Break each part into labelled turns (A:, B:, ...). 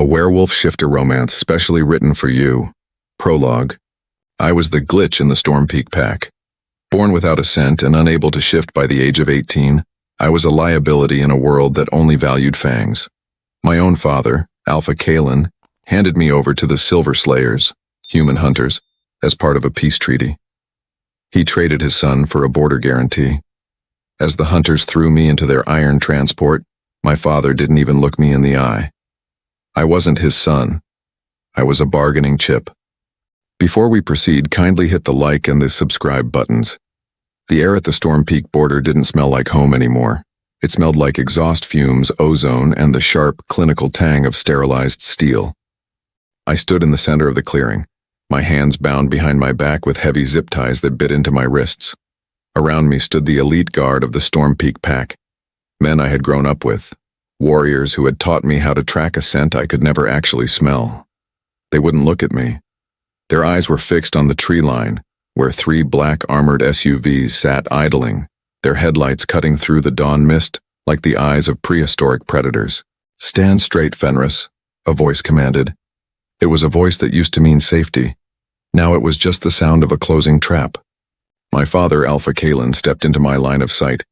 A: A werewolf shifter romance specially written for you. Prologue. I was the glitch in the Storm Peak pack. Born without a scent and unable to shift by the age of 18, I was a liability in a world that only valued fangs. My own father, Alpha Kaelen, handed me over to the Silver Slayers, human hunters, as part of a peace treaty. He traded his son for a border guarantee. As the hunters threw me into their iron transport, my father didn't even look me in the eye. I wasn't his son. I was a bargaining chip. Before we proceed, kindly hit the like and the subscribe buttons. The air at the Storm Peak border didn't smell like home anymore. It smelled like exhaust fumes, ozone, and the sharp, clinical tang of sterilized steel. I stood in the center of the clearing, my hands bound behind my back with heavy zip ties that bit into my wrists. Around me stood the elite guard of the Storm Peak pack, men I had grown up with, warriors who had taught me how to track a scent I could never actually smell. They wouldn't look at me. Their eyes were fixed on the tree line, where 3 black armored SUVs sat idling, their headlights cutting through the dawn mist like the eyes of prehistoric predators. "Stand straight, Fenris," a voice commanded. It was a voice that used to mean safety. Now it was just the sound of a closing trap. My father, Alpha Kaelen, stepped into my line of sight.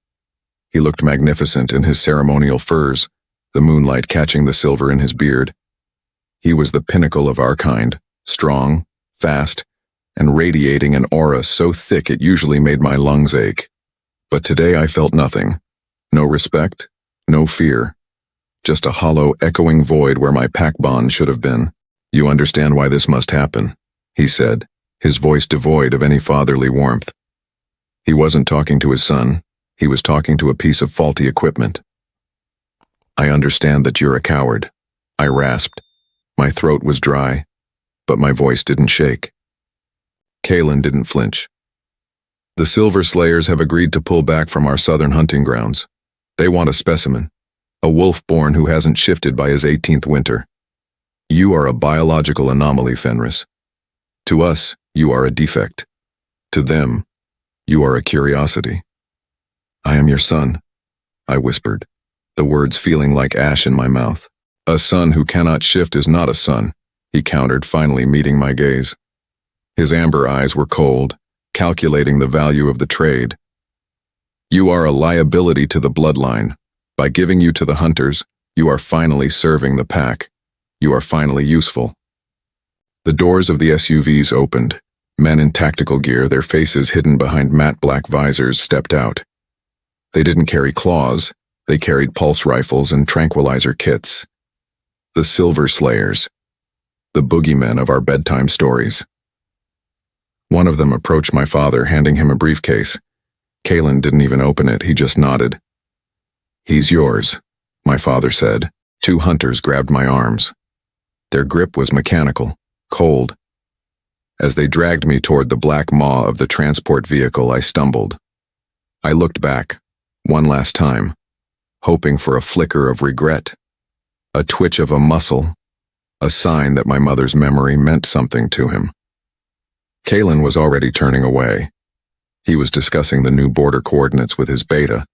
A: He looked magnificent in his ceremonial furs, the moonlight catching the silver in his beard. He was the pinnacle of our kind, strong, fast, and radiating an aura so thick it usually made my lungs ache. But today I felt nothing. No respect, no fear. Just a hollow, echoing void where my pack bond should have been. "You understand why this must happen," he said, his voice devoid of any fatherly warmth. He wasn't talking to his son. He was talking to a piece of faulty equipment. "I understand that you're a coward," I rasped. My throat was dry, but my voice didn't shake. Kaelen didn't flinch. "The Silver Slayers have agreed to pull back from our southern hunting grounds. They want a specimen, a wolf-born who hasn't shifted by his 18th winter. You are a biological anomaly, Fenris. To us, you are a defect. To them, you are a curiosity." "I am your son," I whispered, the words feeling like ash in my mouth. "A son who cannot shift is not a son," he countered, finally meeting my gaze. His amber eyes were cold, calculating the value of the trade. "You are a liability to the bloodline. By giving you to the hunters, you are finally serving the pack. You are finally useful." The doors of the SUVs opened. Men in tactical gear, their faces hidden behind matte black visors, stepped out. They didn't carry claws. They carried pulse rifles and tranquilizer kits. The Silver Slayers. The boogeymen of our bedtime stories. One of them approached my father, handing him a briefcase. Kaelen didn't even open it, he just nodded. "He's yours," my father said. 2 hunters grabbed my arms. Their grip was mechanical, cold. As they dragged me toward the black maw of the transport vehicle, I stumbled. I looked back, one last time, hoping for a flicker of regret, a twitch of a muscle, a sign that my mother's memory meant something to him. Kaelen was already turning away. He was discussing the new border coordinates with his beta.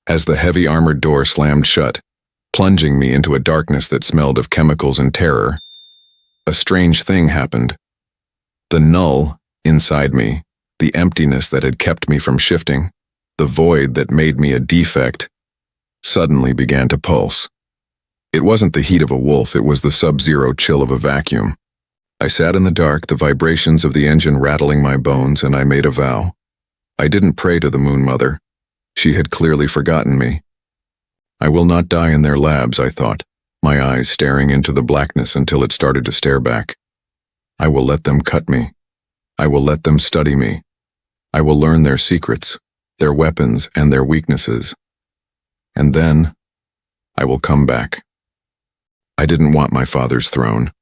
A: As the heavy armored door slammed shut, plunging me into a darkness that smelled of chemicals and terror, a strange thing happened. The null inside me, the emptiness that had kept me from shifting, the void that made me a defect, suddenly began to pulse. It wasn't the heat of a wolf, it was the sub-zero chill of a vacuum. I sat in the dark, the vibrations of the engine rattling my bones, and I made a vow. I didn't pray to the Moon Mother. She had clearly forgotten me. I will not die in their labs, I thought, my eyes staring into the blackness until it started to stare back. I will let them cut me. I will let them study me. I will learn their secrets, their weapons, and their weaknesses. And then, I will come back. I didn't want my father's throne.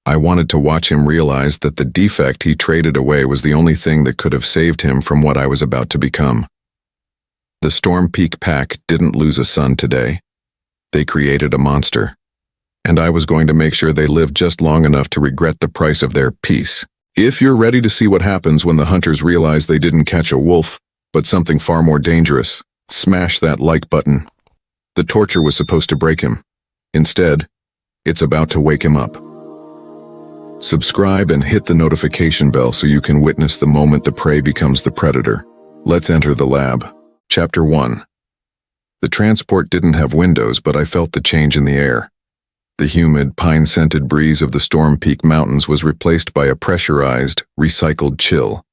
A: I wanted to watch him realize that the defect he traded away was the only thing that could have saved him from what I was about to become. The Storm Peak pack didn't lose a son today. They created a monster. And I was going to make sure they lived just long enough to regret the price of their peace. If you're ready to see what happens when the hunters realize they didn't catch a wolf, but something far more dangerous, smash that like button. The torture was supposed to break him. Instead, It's about to wake him up. Subscribe and hit the notification bell so you can witness the moment the prey becomes the predator. Let's enter the lab. Chapter 1. The transport didn't have windows, but I felt the change in the air. The humid, pine-scented breeze of the Storm Peak Mountains was replaced by a pressurized, recycled chill.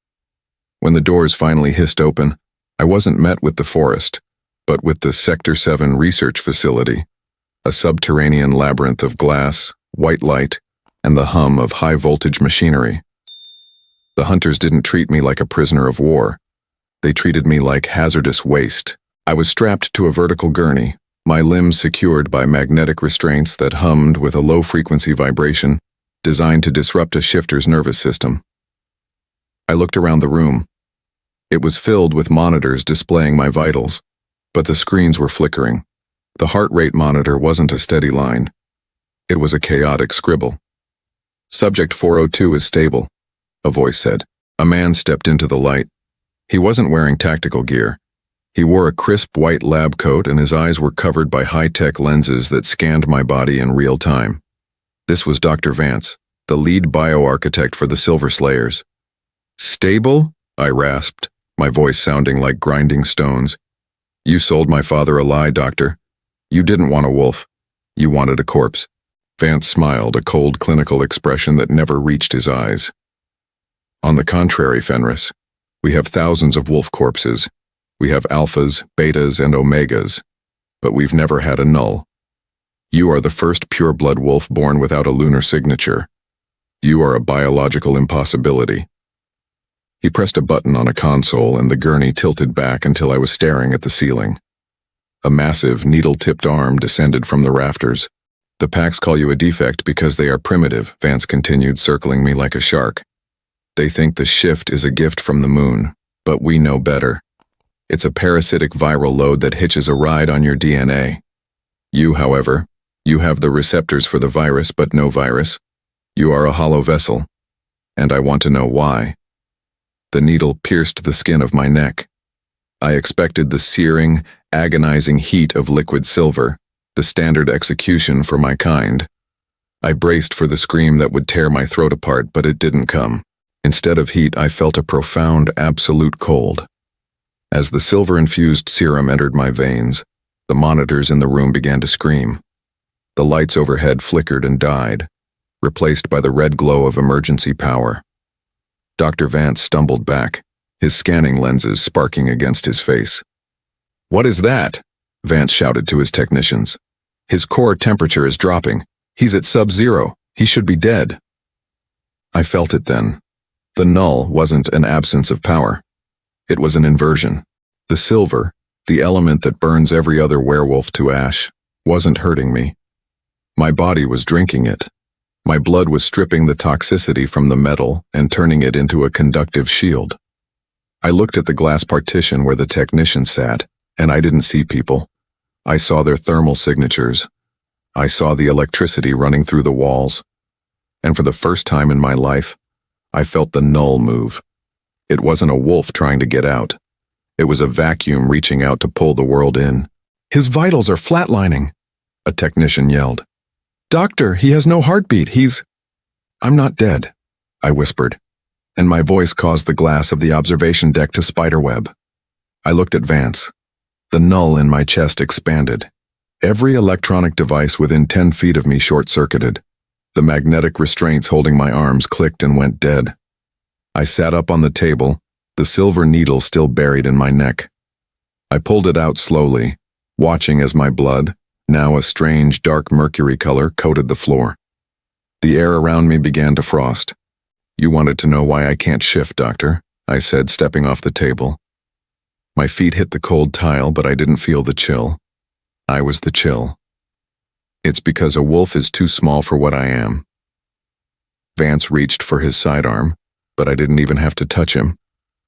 A: When the doors finally hissed open, I wasn't met with the forest, but with the Sector 7 research facility, a subterranean labyrinth of glass, white light, and the hum of high-voltage machinery. The hunters didn't treat me like a prisoner of war. They treated me like hazardous waste. I was strapped to a vertical gurney, my limbs secured by magnetic restraints that hummed with a low-frequency vibration designed to disrupt a shifter's nervous system. I looked around the room. It was filled with monitors displaying my vitals, but the screens were flickering. The heart rate monitor wasn't a steady line. It was a chaotic scribble. "Subject 402 is stable," a voice said. A man stepped into the light. He wasn't wearing tactical gear. He wore a crisp white lab coat and his eyes were covered by high-tech lenses that scanned my body in real time. This was Dr. Vance, the lead bioarchitect for the Silver Slayers. "Stable?" I rasped, my voice sounding like grinding stones. "You sold my father a lie, Doctor. You didn't want a wolf. You wanted a corpse." Vance smiled, a cold clinical expression that never reached his eyes. "On the contrary, Fenris, we have thousands of wolf corpses. We have alphas, betas, and omegas, but we've never had a null. You are the first pure-blood wolf born without a lunar signature. You are a biological impossibility." He pressed a button on a console and the gurney tilted back until I was staring at the ceiling. A massive, needle-tipped arm descended from the rafters. "The packs call you a defect because they are primitive," Vance continued, circling me like a shark. "They think the shift is a gift from the moon, but we know better. It's a parasitic viral load that hitches a ride on your DNA. You, however, you have the receptors for the virus but no virus. You are a hollow vessel, and I want to know why." The needle pierced the skin of my neck. I expected the searing, agonizing heat of liquid silver, the standard execution for my kind. I braced for the scream that would tear my throat apart, but it didn't come. Instead of heat, I felt a profound, absolute cold. As the silver-infused serum entered my veins, the monitors in the room began to scream. The lights overhead flickered and died, replaced by the red glow of emergency power. Dr. Vance stumbled back, his scanning lenses sparking against his face. "What is that?" Vance shouted to his technicians. "His core temperature is dropping. He's at sub-zero. He should be dead." I felt it then. The null wasn't an absence of power. It was an inversion. The silver, the element that burns every other werewolf to ash, wasn't hurting me. My body was drinking it. My blood was stripping the toxicity from the metal and turning it into a conductive shield. I looked at the glass partition where the technician sat, and I didn't see people. I saw their thermal signatures. I saw the electricity running through the walls. And for the first time in my life, I felt the null move. It wasn't a wolf trying to get out. It was a vacuum reaching out to pull the world in. "His vitals are flatlining," a technician yelled. "Doctor, he has no heartbeat. I'm not dead," I whispered, and my voice caused the glass of the observation deck to spiderweb. I looked at Vance. The null in my chest expanded. Every electronic device within 10 feet of me short-circuited. The magnetic restraints holding my arms clicked and went dead. I sat up on the table, the silver needle still buried in my neck. I pulled it out slowly, watching as my blood, now a strange dark mercury color, coated the floor. The air around me began to frost. "You wanted to know why I can't shift, Doctor," I said, stepping off the table. My feet hit the cold tile, but I didn't feel the chill. I was the chill. "It's because a wolf is too small for what I am." Vance reached for his sidearm, but I didn't even have to touch him.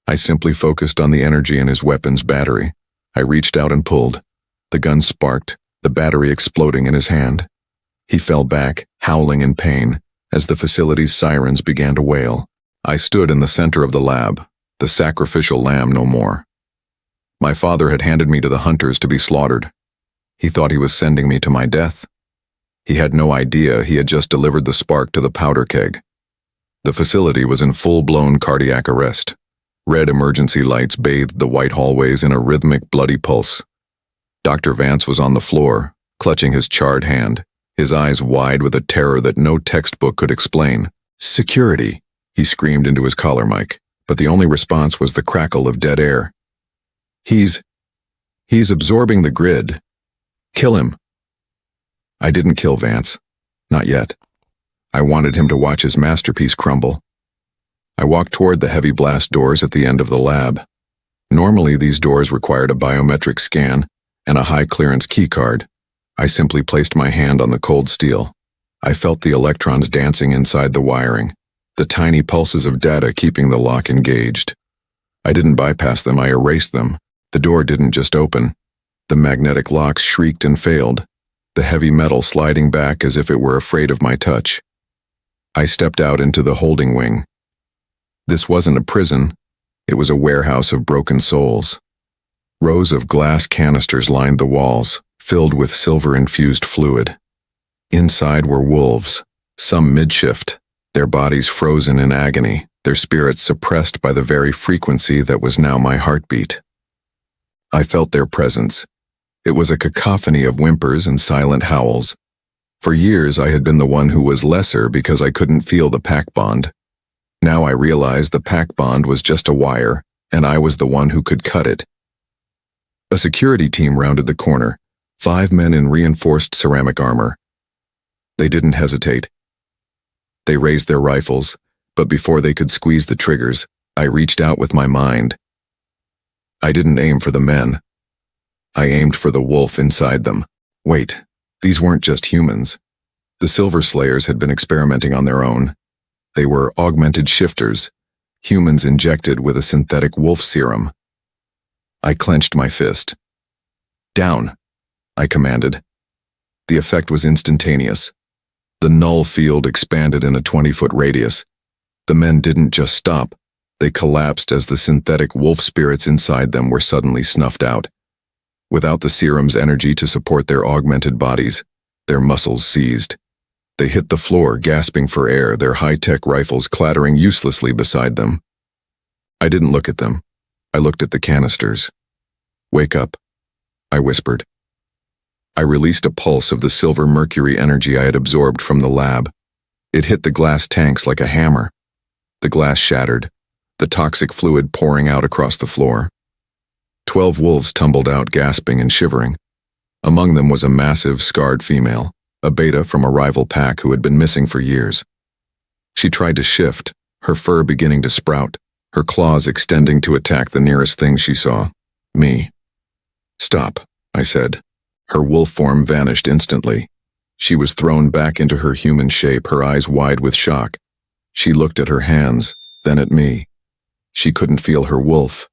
A: I simply focused on the energy in his weapon's battery. I reached out and pulled. The gun sparked, the battery exploding in his hand. He fell back, howling in pain, as the facility's sirens began to wail. I stood in the center of the lab, the sacrificial lamb no more. My father had handed me to the hunters to be slaughtered. He thought he was sending me to my death. He had no idea he had just delivered the spark to the powder keg. The facility was in full-blown cardiac arrest. Red emergency lights bathed the white hallways in a rhythmic, bloody pulse. Dr. Vance was on the floor, clutching his charred hand, his eyes wide with a terror that no textbook could explain. "Security!" he screamed into his collar mic, but the only response was the crackle of dead air. He's absorbing the grid. Kill him." I didn't kill Vance. Not yet. I wanted him to watch his masterpiece crumble. I walked toward the heavy blast doors at the end of the lab. Normally, these doors required a biometric scan and a high-clearance keycard. I simply placed my hand on the cold steel. I felt the electrons dancing inside the wiring, the tiny pulses of data keeping the lock engaged. I didn't bypass them, I erased them. The door didn't just open. The magnetic locks shrieked and failed, the heavy metal sliding back as if it were afraid of my touch. I stepped out into the holding wing. This wasn't a prison, it was a warehouse of broken souls. Rows of glass canisters lined the walls, filled with silver-infused fluid. Inside were wolves, some mid-shift, their bodies frozen in agony, their spirits suppressed by the very frequency that was now my heartbeat. I felt their presence. It was a cacophony of whimpers and silent howls. For years I had been the one who was lesser because I couldn't feel the pack bond. Now I realized the pack bond was just a wire, and I was the one who could cut it. A security team rounded the corner, 5 men in reinforced ceramic armor. They didn't hesitate. They raised their rifles, but before they could squeeze the triggers, I reached out with my mind. I didn't aim for the men. I aimed for the wolf inside them. Wait, these weren't just humans. The Silver Slayers had been experimenting on their own. They were augmented shifters, humans injected with a synthetic wolf serum. I clenched my fist. "Down," I commanded. The effect was instantaneous. The Null field expanded in a 20-foot radius. The men didn't just stop. They collapsed as the synthetic wolf spirits inside them were suddenly snuffed out. Without the serum's energy to support their augmented bodies, their muscles seized. They hit the floor, gasping for air, their high-tech rifles clattering uselessly beside them. I didn't look at them. I looked at the canisters. "Wake up," I whispered. I released a pulse of the silver mercury energy I had absorbed from the lab. It hit the glass tanks like a hammer. The glass shattered, the toxic fluid pouring out across the floor. 12 wolves tumbled out, gasping and shivering. Among them was a massive, scarred female, a beta from a rival pack who had been missing for years. She tried to shift, her fur beginning to sprout, her claws extending to attack the nearest thing she saw, me. "Stop," I said. Her wolf form vanished instantly. She was thrown back into her human shape, her eyes wide with shock. She looked at her hands, then at me. She couldn't feel her wolf.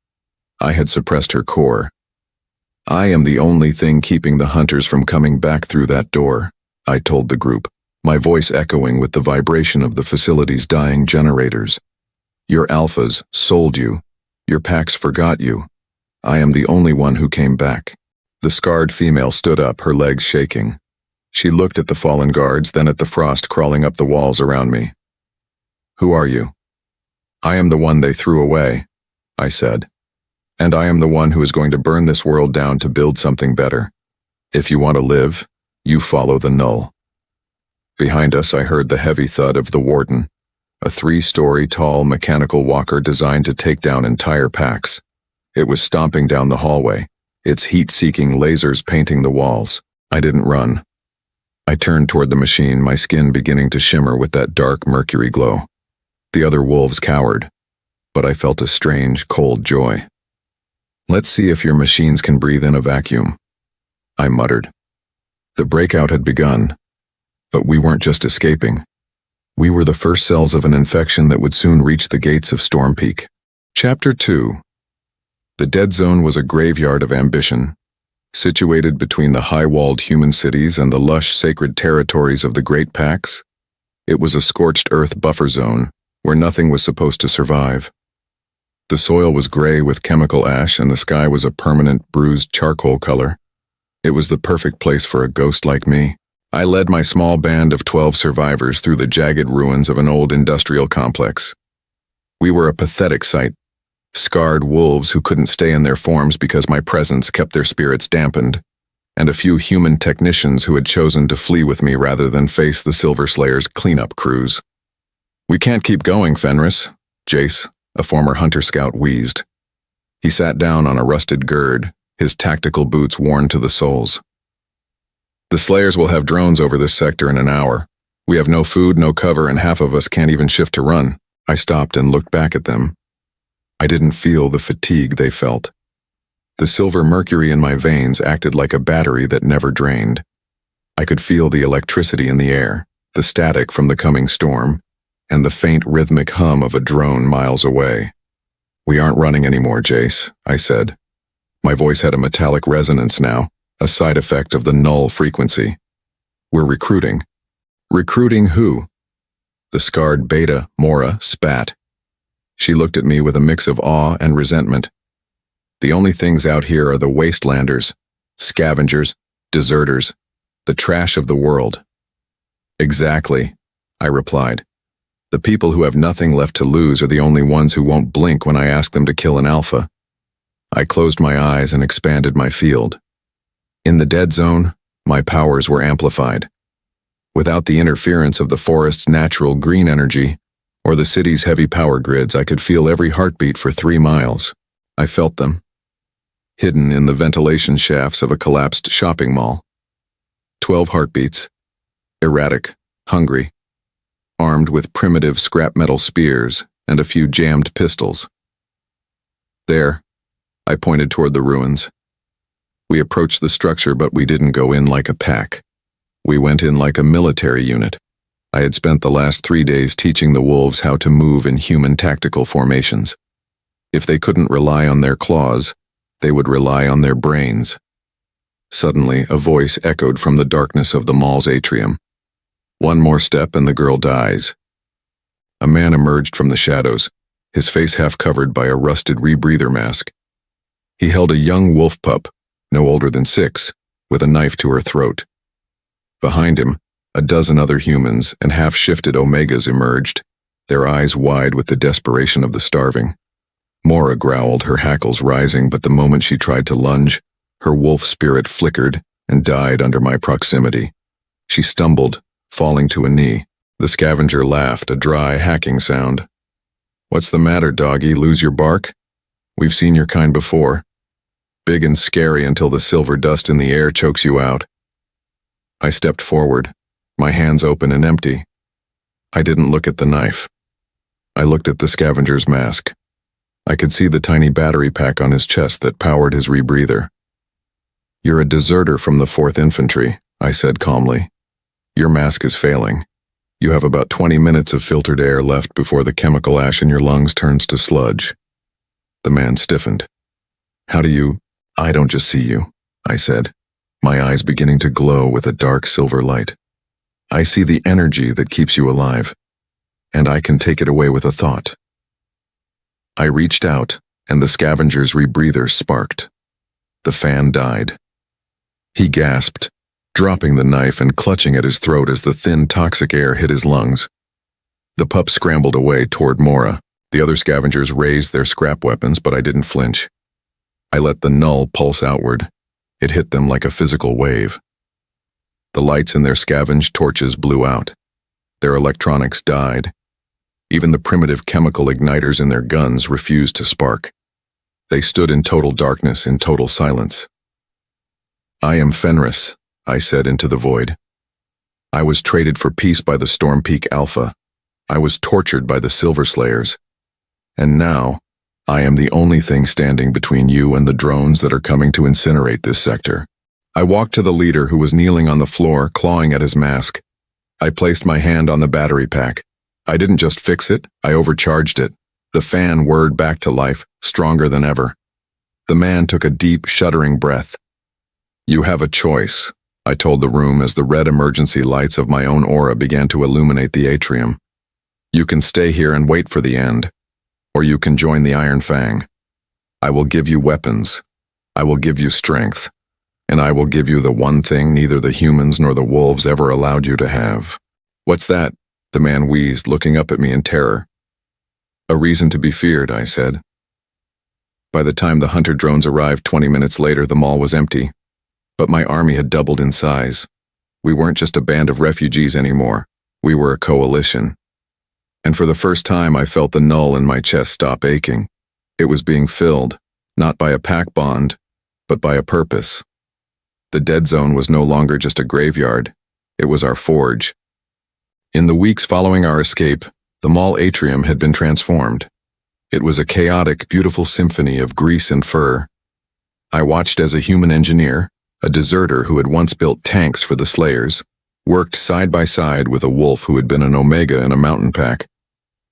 A: I had suppressed her core. "I am the only thing keeping the hunters from coming back through that door," I told the group, my voice echoing with the vibration of the facility's dying generators. "Your alphas sold you. Your packs forgot you. I am the only one who came back." The scarred female stood up, her legs shaking. She looked at the fallen guards, then at the frost crawling up the walls around me. "Who are you?" "I am the one they threw away," I said. "And I am the one who is going to burn this world down to build something better. If you want to live, you follow the Null." Behind us I heard the heavy thud of the warden, a 3-story tall mechanical walker designed to take down entire packs. It was stomping down the hallway, its heat-seeking lasers painting the walls. I didn't run. I turned toward the machine, my skin beginning to shimmer with that dark mercury glow. The other wolves cowered, but I felt a strange, cold joy. "Let's see if your machines can breathe in a vacuum," I muttered. The breakout had begun, but we weren't just escaping. We were the first cells of an infection that would soon reach the gates of Storm Peak. Chapter 2. The Dead Zone was a graveyard of ambition, situated between the high-walled human cities and the lush, sacred territories of the Great Packs. It was a scorched earth buffer zone, where nothing was supposed to survive. The soil was gray with chemical ash, and the sky was a permanent, bruised charcoal color. It was the perfect place for a ghost like me. I led my small band of 12 survivors through the jagged ruins of an old industrial complex. We were a pathetic sight, scarred wolves who couldn't stay in their forms because my presence kept their spirits dampened, and a few human technicians who had chosen to flee with me rather than face the Silver Slayer's cleanup crews. "We can't keep going, Fenris," Jace, a former hunter scout, wheezed. He sat down on a rusted gird, his tactical boots worn to the soles. "The Slayers will have drones over this sector in an hour. We have no food, no cover, and half of us can't even shift to run." I stopped and looked back at them. I didn't feel the fatigue they felt. The silver mercury in my veins acted like a battery that never drained. I could feel the electricity in the air, the static from the coming storm, and the faint rhythmic hum of a drone miles away. "We aren't running anymore, Jace," I said. My voice had a metallic resonance now, a side effect of the Null frequency. "We're recruiting." "Recruiting who?" The scarred beta, Mora, spat. She looked at me with a mix of awe and resentment. "The only things out here are the wastelanders, scavengers, deserters, the trash of the world." "Exactly," I replied. "The people who have nothing left to lose are the only ones who won't blink when I ask them to kill an alpha." I closed my eyes and expanded my field. In the dead zone, my powers were amplified. Without the interference of the forest's natural green energy, or the city's heavy power grids, I could feel every heartbeat for 3 miles. I felt them, hidden in the ventilation shafts of a collapsed shopping mall. 12 heartbeats, erratic, hungry, armed with primitive scrap metal spears and a few jammed pistols. "There," I pointed toward the ruins. We approached the structure, but we didn't go in like a pack. We went in like a military unit. I had spent the last 3 days teaching the wolves how to move in human tactical formations. If they couldn't rely on their claws, they would rely on their brains. Suddenly, a voice echoed from the darkness of the mall's atrium. "One more step and the girl dies." A man emerged from the shadows, his face half covered by a rusted rebreather mask. He held a young wolf pup, no older than 6, with a knife to her throat. Behind him, a dozen other humans and half-shifted Omegas emerged, their eyes wide with the desperation of the starving. Mora growled, her hackles rising, but the moment she tried to lunge, her wolf spirit flickered and died under my proximity. She stumbled, falling to a knee. The scavenger laughed, a dry, hacking sound. "What's the matter, doggy? Lose your bark? We've seen your kind before. Big and scary until the silver dust in the air chokes you out." I stepped forward, my hands open and empty. I didn't look at the knife. I looked at the scavenger's mask. I could see the tiny battery pack on his chest that powered his rebreather. "You're a deserter from the 4th Infantry," I said calmly. "Your mask is failing. You have about 20 minutes of filtered air left before the chemical ash in your lungs turns to sludge." The man stiffened. "How do you—" "I don't just see you," I said, my eyes beginning to glow with a dark silver light. "I see the energy that keeps you alive, and I can take it away with a thought." I reached out, and the scavenger's rebreather sparked. The fan died. He gasped, dropping the knife and clutching at his throat as the thin, toxic air hit his lungs. The pup scrambled away toward Mora. The other scavengers raised their scrap weapons, but I didn't flinch. I let the Null pulse outward. It hit them like a physical wave. The lights in their scavenged torches blew out. Their electronics died. Even the primitive chemical igniters in their guns refused to spark. They stood in total darkness, in total silence. "I am Fenris," I said into the void. "I was traded for peace by the Storm Peak Alpha. I was tortured by the Silver Slayers. And now, I am the only thing standing between you and the drones that are coming to incinerate this sector." I walked to the leader, who was kneeling on the floor, clawing at his mask. I placed my hand on the battery pack. I didn't just fix it, I overcharged it. The fan whirred back to life, stronger than ever. The man took a deep, shuddering breath. "You have a choice," I told the room as the red emergency lights of my own aura began to illuminate the atrium. "You can stay here and wait for the end, or you can join the Iron-Fang. I will give you weapons. I will give you strength. and I will give you the one thing neither the humans nor the wolves ever allowed you to have. What's that? The man wheezed, looking up at me in terror. A reason to be feared, I said. By the time the hunter drones arrived 20 minutes later, the mall was empty. But my army had doubled in size. We weren't just a band of refugees anymore. We were a coalition. And for the first time, I felt the null in my chest stop aching. It was being filled, not by a pack bond, but by a purpose. The dead zone was no longer just a graveyard. It was our forge. In the weeks following our escape, the mall atrium had been transformed. It was a chaotic, beautiful symphony of grease and fur. I watched as a human engineer, a deserter who had once built tanks for the Slayers, worked side by side with a wolf who had been an Omega in a mountain pack.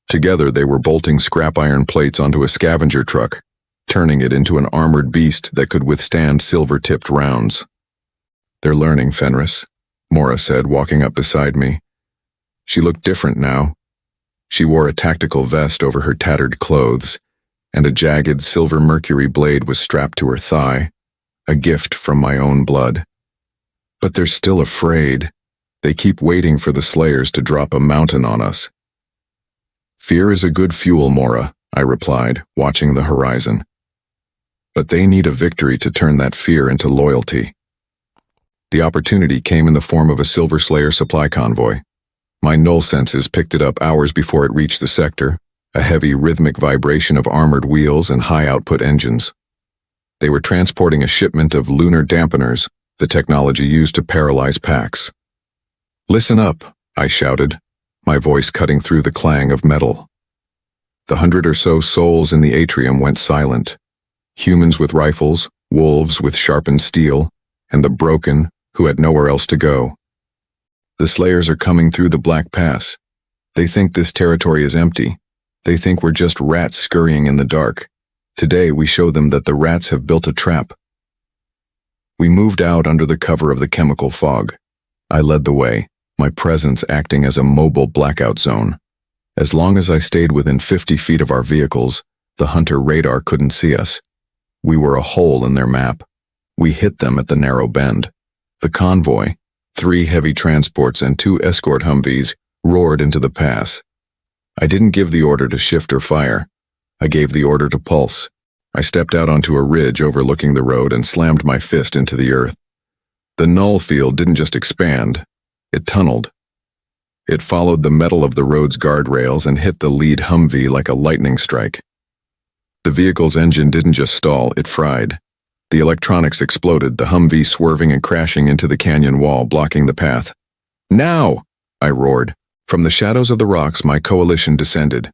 A: Together they were bolting scrap iron plates onto a scavenger truck, turning it into an armored beast that could withstand silver-tipped rounds. "They're learning, Fenris," Mora said, walking up beside me. She looked different now. She wore a tactical vest over her tattered clothes, and a jagged silver mercury blade was strapped to her thigh, a gift from my own blood. "But they're still afraid. They keep waiting for the Slayers to drop a mountain on us." "Fear is a good fuel, Mora," I replied, watching the horizon. "But they need a victory to turn that fear into loyalty." The opportunity came in the form of a Silver Slayer supply convoy. My Null senses picked it up hours before it reached the sector, a heavy rhythmic vibration of armored wheels and high-output engines. They were transporting a shipment of lunar dampeners, the technology used to paralyze packs. "Listen up," I shouted, my voice cutting through the clang of metal. The 100 or so souls in the atrium went silent. Humans with rifles, wolves with sharpened steel, and the broken who had nowhere else to go. "The Slayers are coming through the Black Pass. They think this territory is empty. They think we're just rats scurrying in the dark. Today we show them that the rats have built a trap." We moved out under the cover of the chemical fog. I led the way, my presence acting as a mobile blackout zone. As long as I stayed within 50 feet of our vehicles, the hunter radar couldn't see us. We were a hole in their map. We hit them at the narrow bend. The convoy, 3 heavy transports and 2 escort Humvees, roared into the pass. I didn't give the order to shift or fire. I gave the order to pulse. I stepped out onto a ridge overlooking the road and slammed my fist into the earth. The null field didn't just expand, it tunneled. It followed the metal of the road's guardrails and hit the lead Humvee like a lightning strike. The vehicle's engine didn't just stall, it fried. The electronics exploded, the Humvee swerving and crashing into the canyon wall, blocking the path. "Now!" I roared. From the shadows of the rocks, my coalition descended.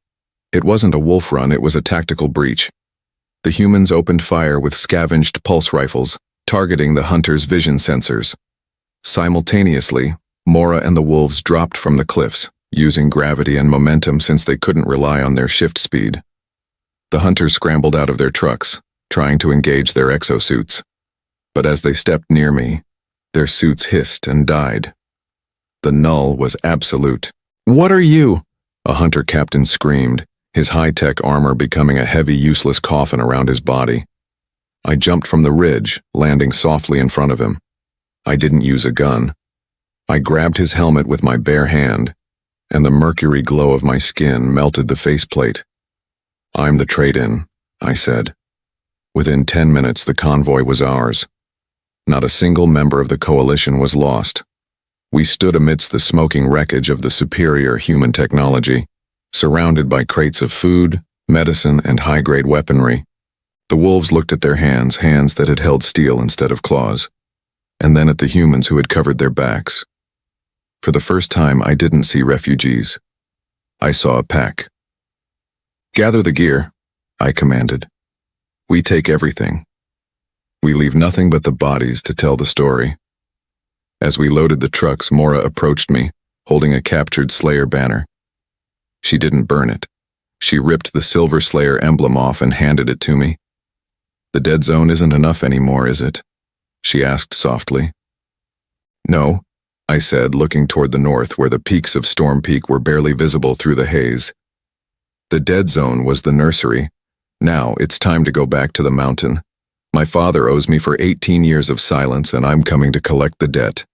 A: It wasn't a wolf run, it was a tactical breach. The humans opened fire with scavenged pulse rifles, targeting the hunter's vision sensors. Simultaneously, Mora and the wolves dropped from the cliffs, using gravity and momentum since they couldn't rely on their shift speed. The hunters scrambled out of their trucks, trying to engage their exosuits. But as they stepped near me, their suits hissed and died. The null was absolute. "What are you?" a hunter captain screamed, his high-tech armor becoming a heavy, useless coffin around his body. I jumped from the ridge, landing softly in front of him. I didn't use a gun. I grabbed his helmet with my bare hand, and the mercury glow of my skin melted the faceplate. "I'm the trade-in," I said. Within 10 minutes, the convoy was ours. Not a single member of the coalition was lost. We stood amidst the smoking wreckage of the superior human technology, surrounded by crates of food, medicine, and high-grade weaponry. The wolves looked at their hands that had held steel instead of claws, and then at the humans who had covered their backs. For the first time, I didn't see refugees. I saw a pack. "Gather the gear," I commanded. "We take everything. We leave nothing but the bodies to tell the story." As we loaded the trucks, Mora approached me, holding a captured Slayer banner. She didn't burn it. She ripped the Silver Slayer emblem off and handed it to me. "The dead zone isn't enough anymore, is it?" she asked softly. "No," I said, looking toward the north where the peaks of Storm Peak were barely visible through the haze. The dead zone was the nursery. Now it's time to go back to the mountain. My father owes me for 18 years of silence, and I'm coming to collect the debt."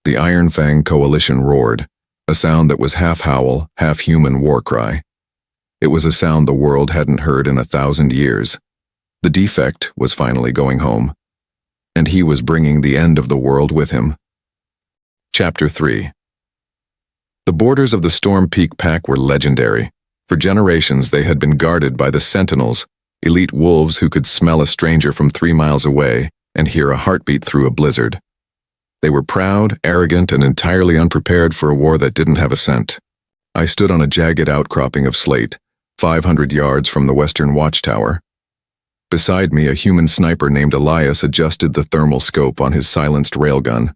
A: The Iron-Fang coalition roared, a sound that was half howl, half human war cry. It was a sound the world hadn't heard in 1,000 years. The Defect was finally going home, and he was bringing the end of the world with him. Chapter 3. The borders of the Storm Peak Pack were legendary. For generations they had been guarded by the Sentinels, elite wolves who could smell a stranger from 3 miles away and hear a heartbeat through a blizzard. They were proud, arrogant, and entirely unprepared for a war that didn't have a scent. I stood on a jagged outcropping of slate, 500 yards from the western watchtower. Beside me, a human sniper named Elias adjusted the thermal scope on his silenced railgun.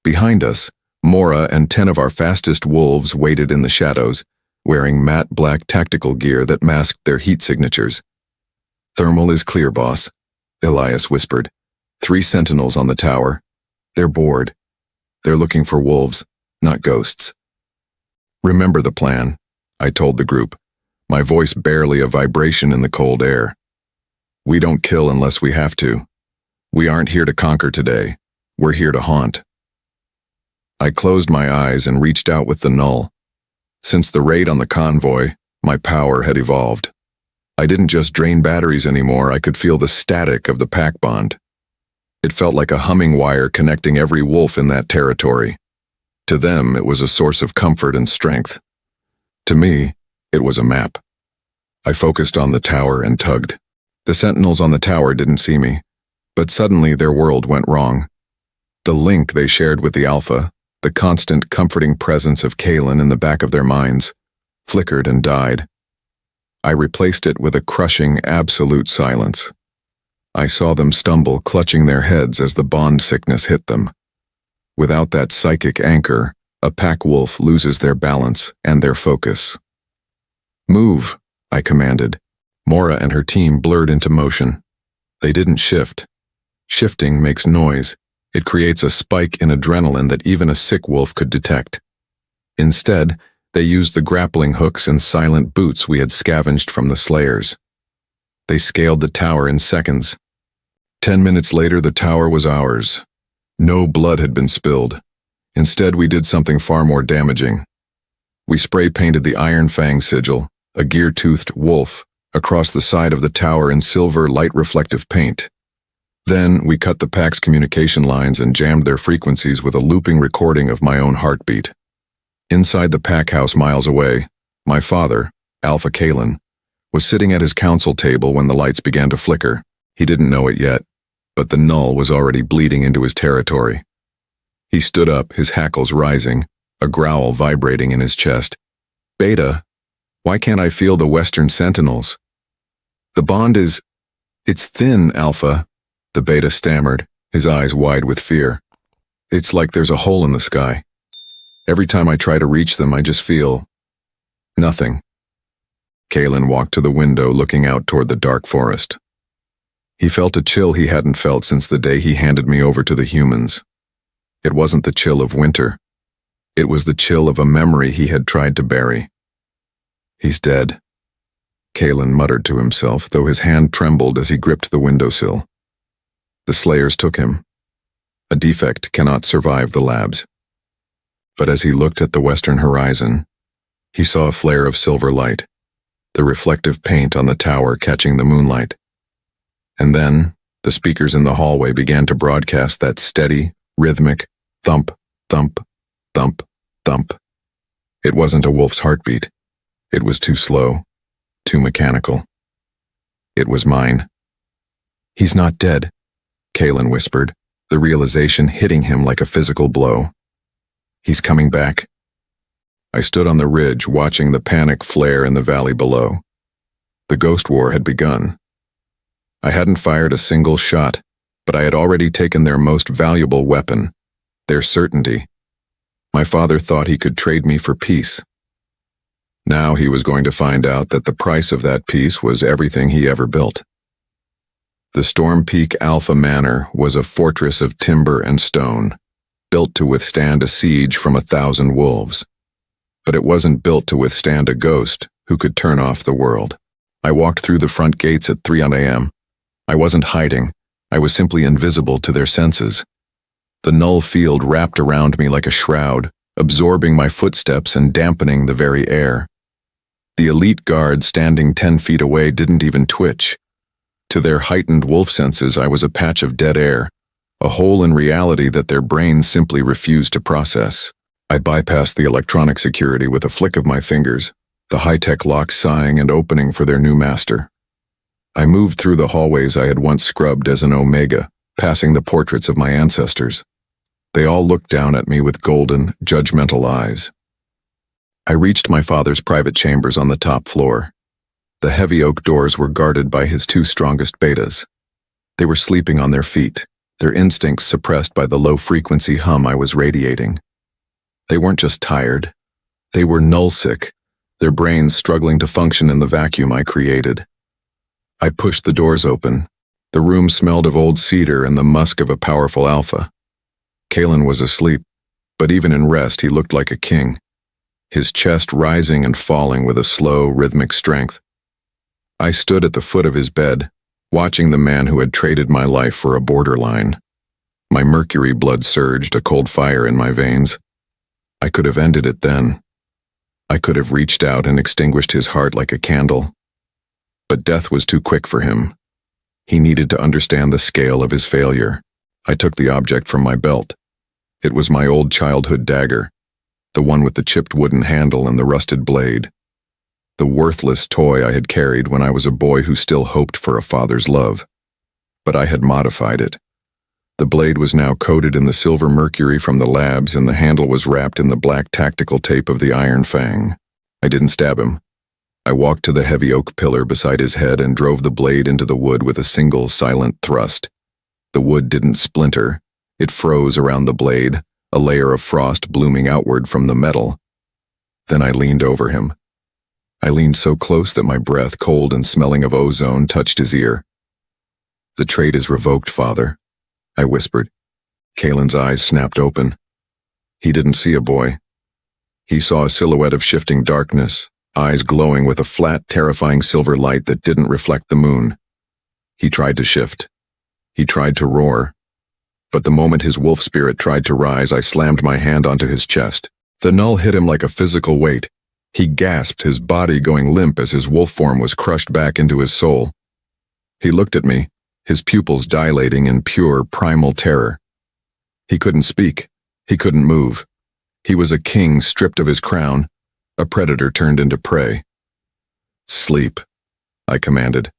A: Behind us, Mora and 10 of our fastest wolves waited in the shadows, wearing matte black tactical gear that masked their heat signatures. "Thermal is clear, boss," Elias whispered. 3 sentinels on the tower. They're bored. They're looking for wolves, not ghosts. "Remember the plan," I told the group, my voice barely a vibration in the cold air. "We don't kill unless we have to. We aren't here to conquer today. We're here to haunt." I closed my eyes and reached out with the Null. Since the raid on the convoy, my power had evolved. I didn't just drain batteries anymore, I could feel the static of the pack bond. It felt like a humming wire connecting every wolf in that territory. To them, it was a source of comfort and strength. To me, it was a map. I focused on the tower and tugged. The sentinels on the tower didn't see me, but suddenly their world went wrong. The link they shared with the Alpha, the constant comforting presence of Kaelen in the back of their minds, flickered and died. I replaced it with a crushing, absolute silence. I saw them stumble, clutching their heads as the bond sickness hit them. Without that psychic anchor, a pack wolf loses their balance and their focus. "Move," I commanded. Mora and her team blurred into motion. They didn't shift. Shifting makes noise. It creates a spike in adrenaline that even a sick wolf could detect. Instead, they used the grappling hooks and silent boots we had scavenged from the slayers. They scaled the tower in seconds. 10 minutes later, the tower was ours. No blood had been spilled. Instead, we did something far more damaging. We spray-painted the Iron-Fang sigil, a gear-toothed wolf, across the side of the tower in silver, light-reflective paint. Then, we cut the pack's communication lines and jammed their frequencies with a looping recording of my own heartbeat. Inside the pack house miles away, my father, Alpha Kaelen, was sitting at his council table when the lights began to flicker. He didn't know it yet, but the Null was already bleeding into his territory. He stood up, his hackles rising, a growl vibrating in his chest. "Beta, why can't I feel the Western Sentinels?" "The bond is... it's thin, Alpha," the Beta stammered, his eyes wide with fear. "It's like there's a hole in the sky. Every time I try to reach them, I just feel... nothing." Kaelen walked to the window, looking out toward the dark forest. He felt a chill he hadn't felt since the day he handed me over to the humans. It wasn't the chill of winter. It was the chill of a memory he had tried to bury. "He's dead," Kaelen muttered to himself, though his hand trembled as he gripped the windowsill. "The Slayers took him. A defect cannot survive the labs." But as he looked at the western horizon, he saw a flare of silver light, the reflective paint on the tower catching the moonlight. And then, the speakers in the hallway began to broadcast that steady, rhythmic thump, thump, thump, thump. It wasn't a wolf's heartbeat. It was too slow, too mechanical. It was mine. "He's not dead," Kaelen whispered, the realization hitting him like a physical blow. "He's coming back." I stood on the ridge, watching the panic flare in the valley below. The ghost war had begun. I hadn't fired a single shot, but I had already taken their most valuable weapon, their certainty. My father thought he could trade me for peace. Now he was going to find out that the price of that peace was everything he ever built. The Storm Peak Alpha Manor was a fortress of timber and stone, built to withstand a siege from 1,000 wolves. But it wasn't built to withstand a ghost who could turn off the world. I walked through the front gates at 3 a.m. I wasn't hiding. I was simply invisible to their senses. The null field wrapped around me like a shroud, absorbing my footsteps and dampening the very air. The elite guard standing 10 feet away didn't even twitch. To their heightened wolf senses, I was a patch of dead air, a hole in reality that their brains simply refused to process. I bypassed the electronic security with a flick of my fingers, the high-tech locks sighing and opening for their new master. I moved through the hallways I had once scrubbed as an omega, passing the portraits of my ancestors. They all looked down at me with golden, judgmental eyes. I reached my father's private chambers on the top floor. The heavy oak doors were guarded by his 2 strongest betas. They were sleeping on their feet, their instincts suppressed by the low-frequency hum I was radiating. They weren't just tired. They were null-sick, their brains struggling to function in the vacuum I created. I pushed the doors open. The room smelled of old cedar and the musk of a powerful alpha. Kaelen was asleep, but even in rest he looked like a king, his chest rising and falling with a slow, rhythmic strength. I stood at the foot of his bed, watching the man who had traded my life for a borderline. My mercury blood surged, a cold fire in my veins. I could have ended it then. I could have reached out and extinguished his heart like a candle. But death was too quick for him. He needed to understand the scale of his failure. I took the object from my belt. It was my old childhood dagger, the one with the chipped wooden handle and the rusted blade. The worthless toy I had carried when I was a boy who still hoped for a father's love. But I had modified it. The blade was now coated in the silver mercury from the labs and the handle was wrapped in the black tactical tape of the Iron-Fang. I didn't stab him. I walked to the heavy oak pillar beside his head and drove the blade into the wood with a single silent thrust. The wood didn't splinter. It froze around the blade, a layer of frost blooming outward from the metal. Then I leaned over him. I leaned so close that my breath, cold and smelling of ozone, touched his ear. "The trade is revoked, Father," I whispered. Kaelen's eyes snapped open. He didn't see a boy. He saw a silhouette of shifting darkness, eyes glowing with a flat, terrifying silver light that didn't reflect the moon. He tried to shift. He tried to roar. But the moment his wolf spirit tried to rise, I slammed my hand onto his chest. The null hit him like a physical weight. He gasped, his body going limp as his wolf form was crushed back into his soul. He looked at me, his pupils dilating in pure, primal terror. He couldn't speak. He couldn't move. He was a king stripped of his crown, a predator turned into prey. "Sleep," I commanded.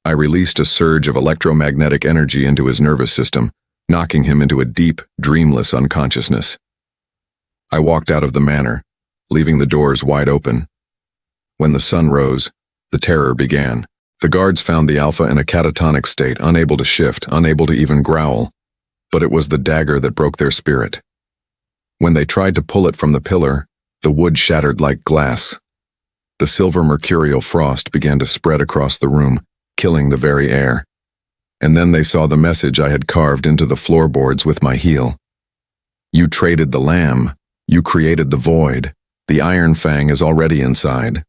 A: I released a surge of electromagnetic energy into his nervous system, knocking him into a deep, dreamless unconsciousness. I walked out of the manor, leaving the doors wide open. When the sun rose, the terror began. The guards found the alpha in a catatonic state, unable to shift, unable to even growl. But it was the dagger that broke their spirit. When they tried to pull it from the pillar, the wood shattered like glass. The silver mercurial frost began to spread across the room, killing the very air. And then they saw the message I had carved into the floorboards with my heel. "You traded the lamb. You created the void. The Iron-Fang is already inside."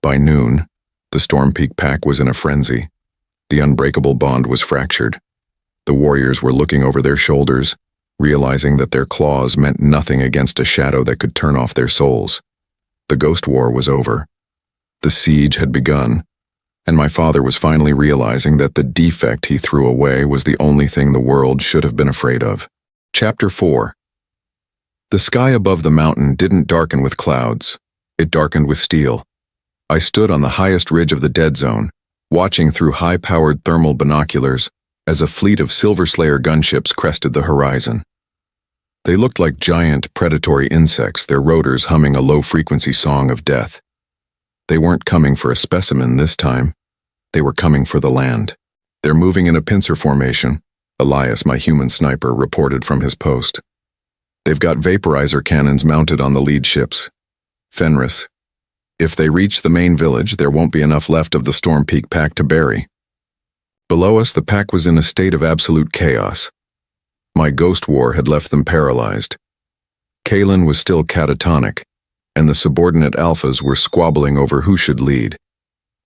A: By noon, the Storm Peak pack was in a frenzy. The unbreakable bond was fractured. The warriors were looking over their shoulders, realizing that their claws meant nothing against a shadow that could turn off their souls. The ghost war was over. The siege had begun. And my father was finally realizing that the defect he threw away was the only thing the world should have been afraid of. Chapter 4. The sky above the mountain didn't darken with clouds. It darkened with steel. I stood on the highest ridge of the dead zone, watching through high-powered thermal binoculars as a fleet of Silver Slayer gunships crested the horizon. They looked like giant, predatory insects, their rotors humming a low-frequency song of death. They weren't coming for a specimen this time. They were coming for the land. "They're moving in a pincer formation," Elias, my human sniper, reported from his post. "They've got vaporizer cannons mounted on the lead ships. Fenris. If they reach the main village, there won't be enough left of the Storm Peak pack to bury." Below us, the pack was in a state of absolute chaos. My ghost war had left them paralyzed. Kaelen was still catatonic, and the subordinate alphas were squabbling over who should lead.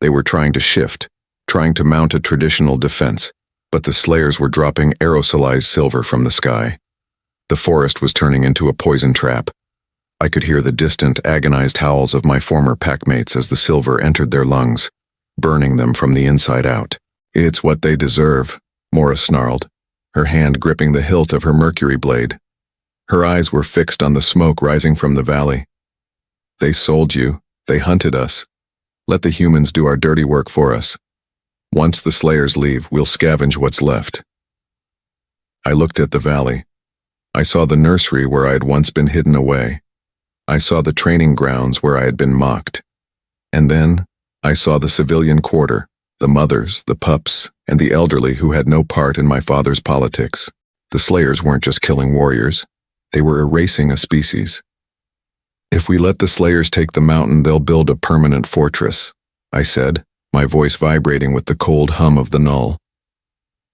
A: They were trying to shift, trying to mount a traditional defense, but the slayers were dropping aerosolized silver from the sky. The forest was turning into a poison trap. I could hear the distant, agonized howls of my former packmates as the silver entered their lungs, burning them from the inside out. "It's what they deserve," Mora snarled, her hand gripping the hilt of her mercury blade. Her eyes were fixed on the smoke rising from the valley. "They sold you. They hunted us. Let the humans do our dirty work for us. Once the slayers leave, we'll scavenge what's left." I looked at the valley. I saw the nursery where I had once been hidden away. I saw the training grounds where I had been mocked. And then I saw the civilian quarter, the mothers, the pups, and the elderly who had no part in my father's politics. The slayers weren't just killing warriors. They were erasing a species. "If we let the slayers take the mountain, they'll build a permanent fortress," I said, my voice vibrating with the cold hum of the Null.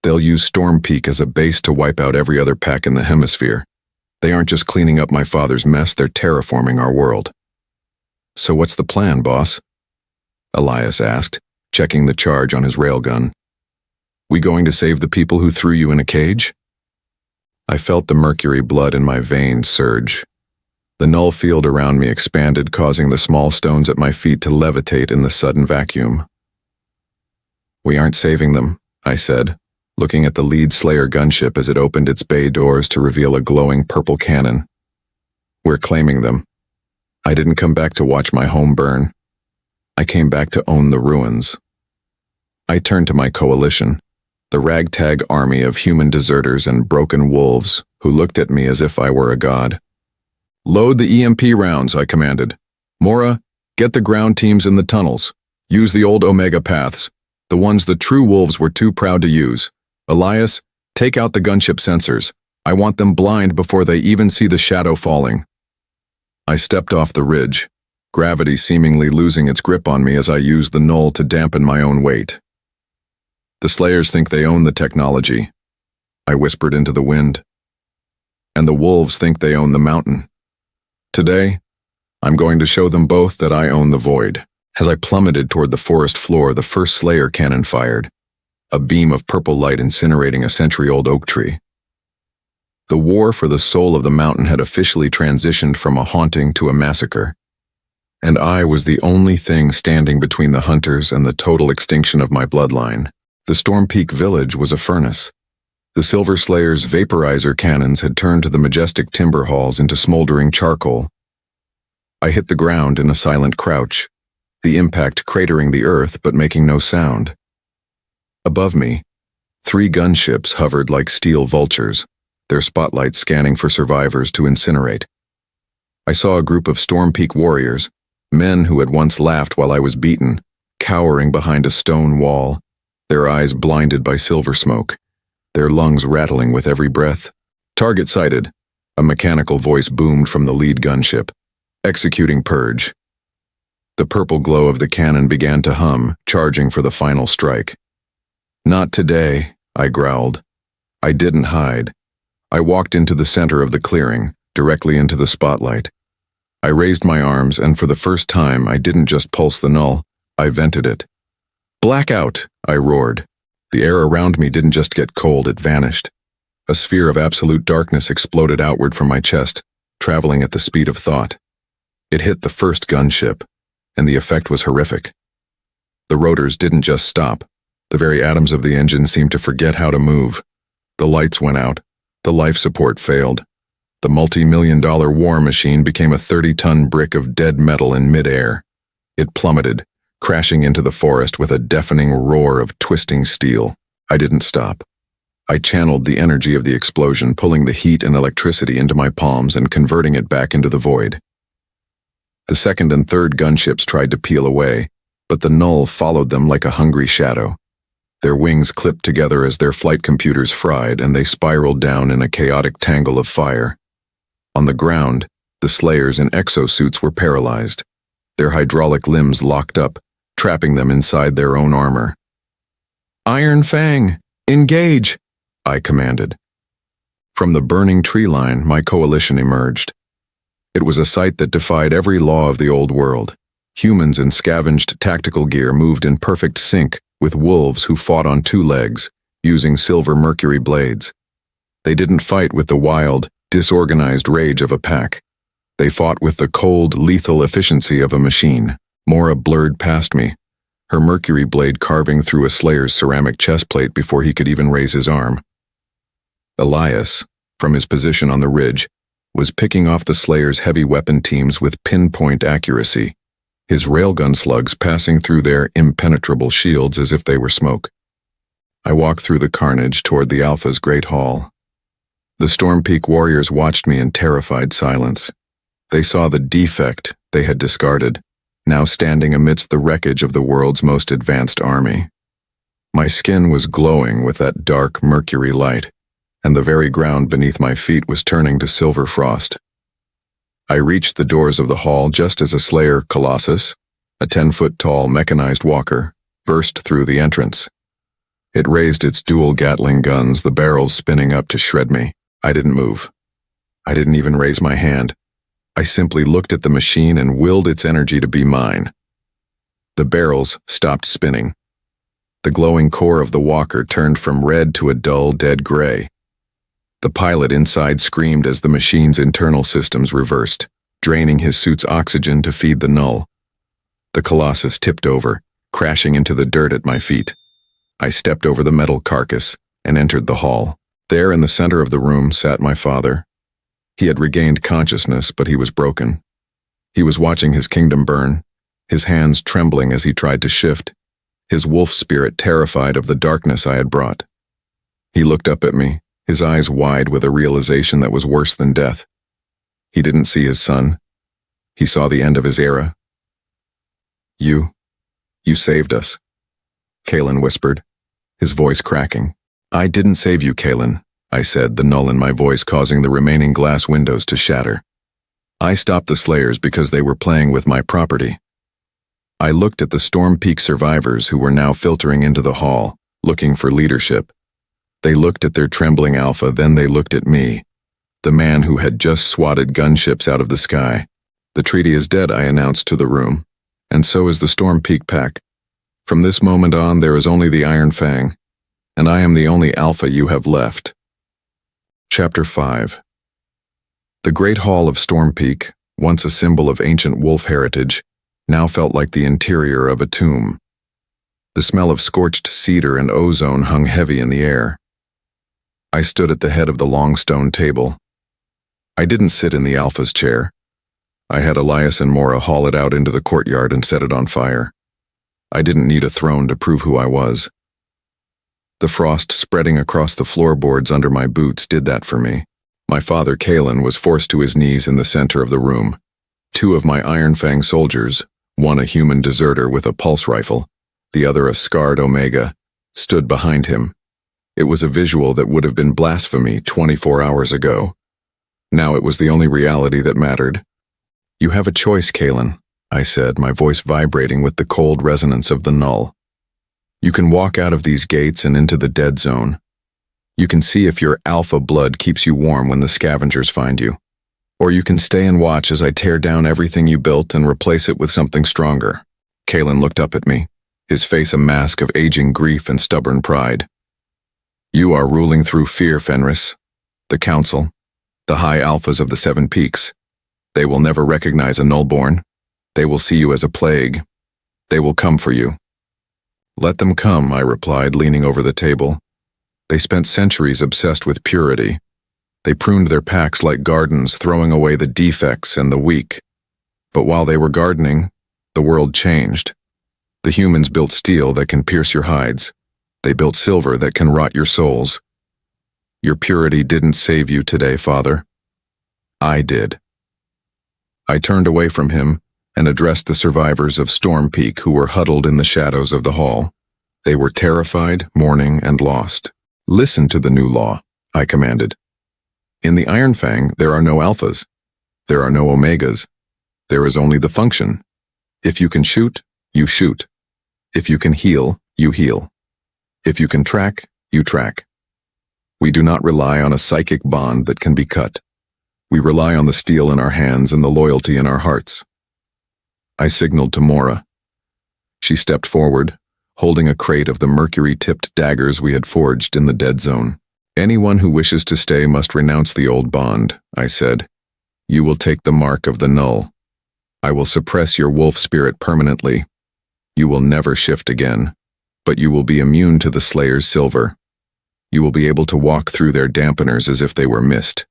A: "They'll use Storm Peak as a base to wipe out every other pack in the hemisphere. They aren't just cleaning up my father's mess, they're terraforming our world." "So what's the plan, boss?" Elias asked, checking the charge on his railgun. "We going to save the people who threw you in a cage?" I felt the mercury blood in my veins surge. The Null field around me expanded, causing the small stones at my feet to levitate in the sudden vacuum. "We aren't saving them," I said, looking at the lead Slayer gunship as it opened its bay doors to reveal a glowing purple cannon. "We're claiming them. I didn't come back to watch my home burn. I came back to own the ruins." I turned to my coalition, the ragtag army of human deserters and broken wolves who looked at me as if I were a god. "Load the EMP rounds," I commanded. "Mora, get the ground teams in the tunnels. Use the old Omega paths, the ones the true wolves were too proud to use. Elias, take out the gunship sensors. I want them blind before they even see the shadow falling." I stepped off the ridge, gravity seemingly losing its grip on me as I used the Null to dampen my own weight. "The Slayers think they own the technology," I whispered into the wind. "And the wolves think they own the mountain. Today, I'm going to show them both that I own the void." As I plummeted toward the forest floor, the first Slayer cannon fired, a beam of purple light incinerating a century-old oak tree. The war for the soul of the mountain had officially transitioned from a haunting to a massacre, and I was the only thing standing between the hunters and the total extinction of my bloodline. The Storm Peak village was a furnace. The Silver Slayers' vaporizer cannons had turned the majestic timber halls into smoldering charcoal. I hit the ground in a silent crouch, the impact cratering the earth but making no sound. Above me, 3 gunships hovered like steel vultures, their spotlights scanning for survivors to incinerate. I saw a group of Storm Peak warriors, men who had once laughed while I was beaten, cowering behind a stone wall, their eyes blinded by silver smoke, their lungs rattling with every breath. "Target sighted," a mechanical voice boomed from the lead gunship. "Executing purge." The purple glow of the cannon began to hum, charging for the final strike. "Not today," I growled. I didn't hide. I walked into the center of the clearing, directly into the spotlight. I raised my arms, and for the first time, I didn't just pulse the Null, I vented it. "Blackout!" I roared. The air around me didn't just get cold, it vanished. A sphere of absolute darkness exploded outward from my chest, traveling at the speed of thought. It hit the first gunship, and the effect was horrific. The rotors didn't just stop. The very atoms of the engine seemed to forget how to move. The lights went out. The life support failed. The multi-million-dollar war machine became a 30-ton brick of dead metal in midair. It plummeted, crashing into the forest with a deafening roar of twisting steel. I didn't stop. I channeled the energy of the explosion, pulling the heat and electricity into my palms and converting it back into the void. The second and third gunships tried to peel away, but the Null followed them like a hungry shadow. Their wings clipped together as their flight computers fried, and they spiraled down in a chaotic tangle of fire. On the ground, the Slayers in exosuits were paralyzed, their hydraulic limbs locked up, trapping them inside their own armor. "Iron-Fang, engage!" I commanded. From the burning tree line, my coalition emerged. It was a sight that defied every law of the old world. Humans in scavenged tactical gear moved in perfect sync, with wolves who fought on two legs, using silver mercury blades. They didn't fight with the wild, disorganized rage of a pack. They fought with the cold, lethal efficiency of a machine. Mora blurred past me, her mercury blade carving through a slayer's ceramic chest plate before he could even raise his arm. Elias, from his position on the ridge, was picking off the slayer's heavy weapon teams with pinpoint accuracy, his railgun slugs passing through their impenetrable shields as if they were smoke. I walked through the carnage toward the Alpha's great hall. The Storm Peak warriors watched me in terrified silence. They saw the defect they had discarded, now standing amidst the wreckage of the world's most advanced army. My skin was glowing with that dark mercury light, and the very ground beneath my feet was turning to silver frost. I reached the doors of the hall just as a Slayer Colossus, a 10-foot-tall mechanized walker, burst through the entrance. It raised its dual Gatling guns, the barrels spinning up to shred me. I didn't move. I didn't even raise my hand. I simply looked at the machine and willed its energy to be mine. The barrels stopped spinning. The glowing core of the walker turned from red to a dull, dead gray. The pilot inside screamed as the machine's internal systems reversed, draining his suit's oxygen to feed the Null. The Colossus tipped over, crashing into the dirt at my feet. I stepped over the metal carcass and entered the hall. There in the center of the room sat my father. He had regained consciousness, but he was broken. He was watching his kingdom burn, his hands trembling as he tried to shift, his wolf spirit terrified of the darkness I had brought. He looked up at me, his eyes wide with a realization that was worse than death. He didn't see his son. He saw the end of his era. You saved us," Kaelen whispered, his voice cracking. "I didn't save you, Kaelen," I said, the Null in my voice causing the remaining glass windows to shatter. "I stopped the Slayers because they were playing with my property." I looked at the Storm Peak survivors who were now filtering into the hall, looking for leadership. They looked at their trembling Alpha, then they looked at me, the man who had just swatted gunships out of the sky. "The treaty is dead," I announced to the room, "and so is the Storm Peak pack. From this moment on, there is only the Iron-Fang, and I am the only Alpha you have left." Chapter 5. The Great Hall of Storm Peak, once a symbol of ancient wolf heritage, now felt like the interior of a tomb. The smell of scorched cedar and ozone hung heavy in the air. I stood at the head of the long stone table. I didn't sit in the Alpha's chair. I had Elias and Mora haul it out into the courtyard and set it on fire. I didn't need a throne to prove who I was. The frost spreading across the floorboards under my boots did that for me. My father, Kaelen, was forced to his knees in the center of the room. Two of my Iron-Fang soldiers, one a human deserter with a pulse rifle, the other a scarred Omega, stood behind him. It was a visual that would have been blasphemy 24 hours ago. Now it was the only reality that mattered. "You have a choice, Kaelen," I said, my voice vibrating with the cold resonance of the Null. "You can walk out of these gates and into the dead zone. You can see if your Alpha blood keeps you warm when the scavengers find you. Or you can stay and watch as I tear down everything you built and replace it with something stronger." Kaelen looked up at me, his face a mask of aging grief and stubborn pride. "You are ruling through fear, Fenris. The Council, the high Alphas of the Seven Peaks. They will never recognize a Nullborn. They will see you as a plague. They will come for you." "Let them come," I replied, leaning over the table. "They spent centuries obsessed with purity. They pruned their packs like gardens, throwing away the defects and the weak. But while they were gardening, the world changed. The humans built steel that can pierce your hides. They built silver that can rot your souls. Your purity didn't save you today, Father. I did." I turned away from him and addressed the survivors of Storm Peak who were huddled in the shadows of the hall. They were terrified, mourning, and lost. "Listen to the new law," I commanded. "In the Iron-Fang, there are no Alphas. There are no Omegas. There is only the function. If you can shoot, you shoot. If you can heal, you heal. If you can track, you track. We do not rely on a psychic bond that can be cut. We rely on the steel in our hands and the loyalty in our hearts." I signaled to Mora. She stepped forward, holding a crate of the mercury-tipped daggers we had forged in the dead zone. "Anyone who wishes to stay must renounce the old bond," I said. "You will take the mark of the Null. I will suppress your wolf spirit permanently. You will never shift again, but you will be immune to the Slayer's silver. You will be able to walk through their dampeners as if they were mist.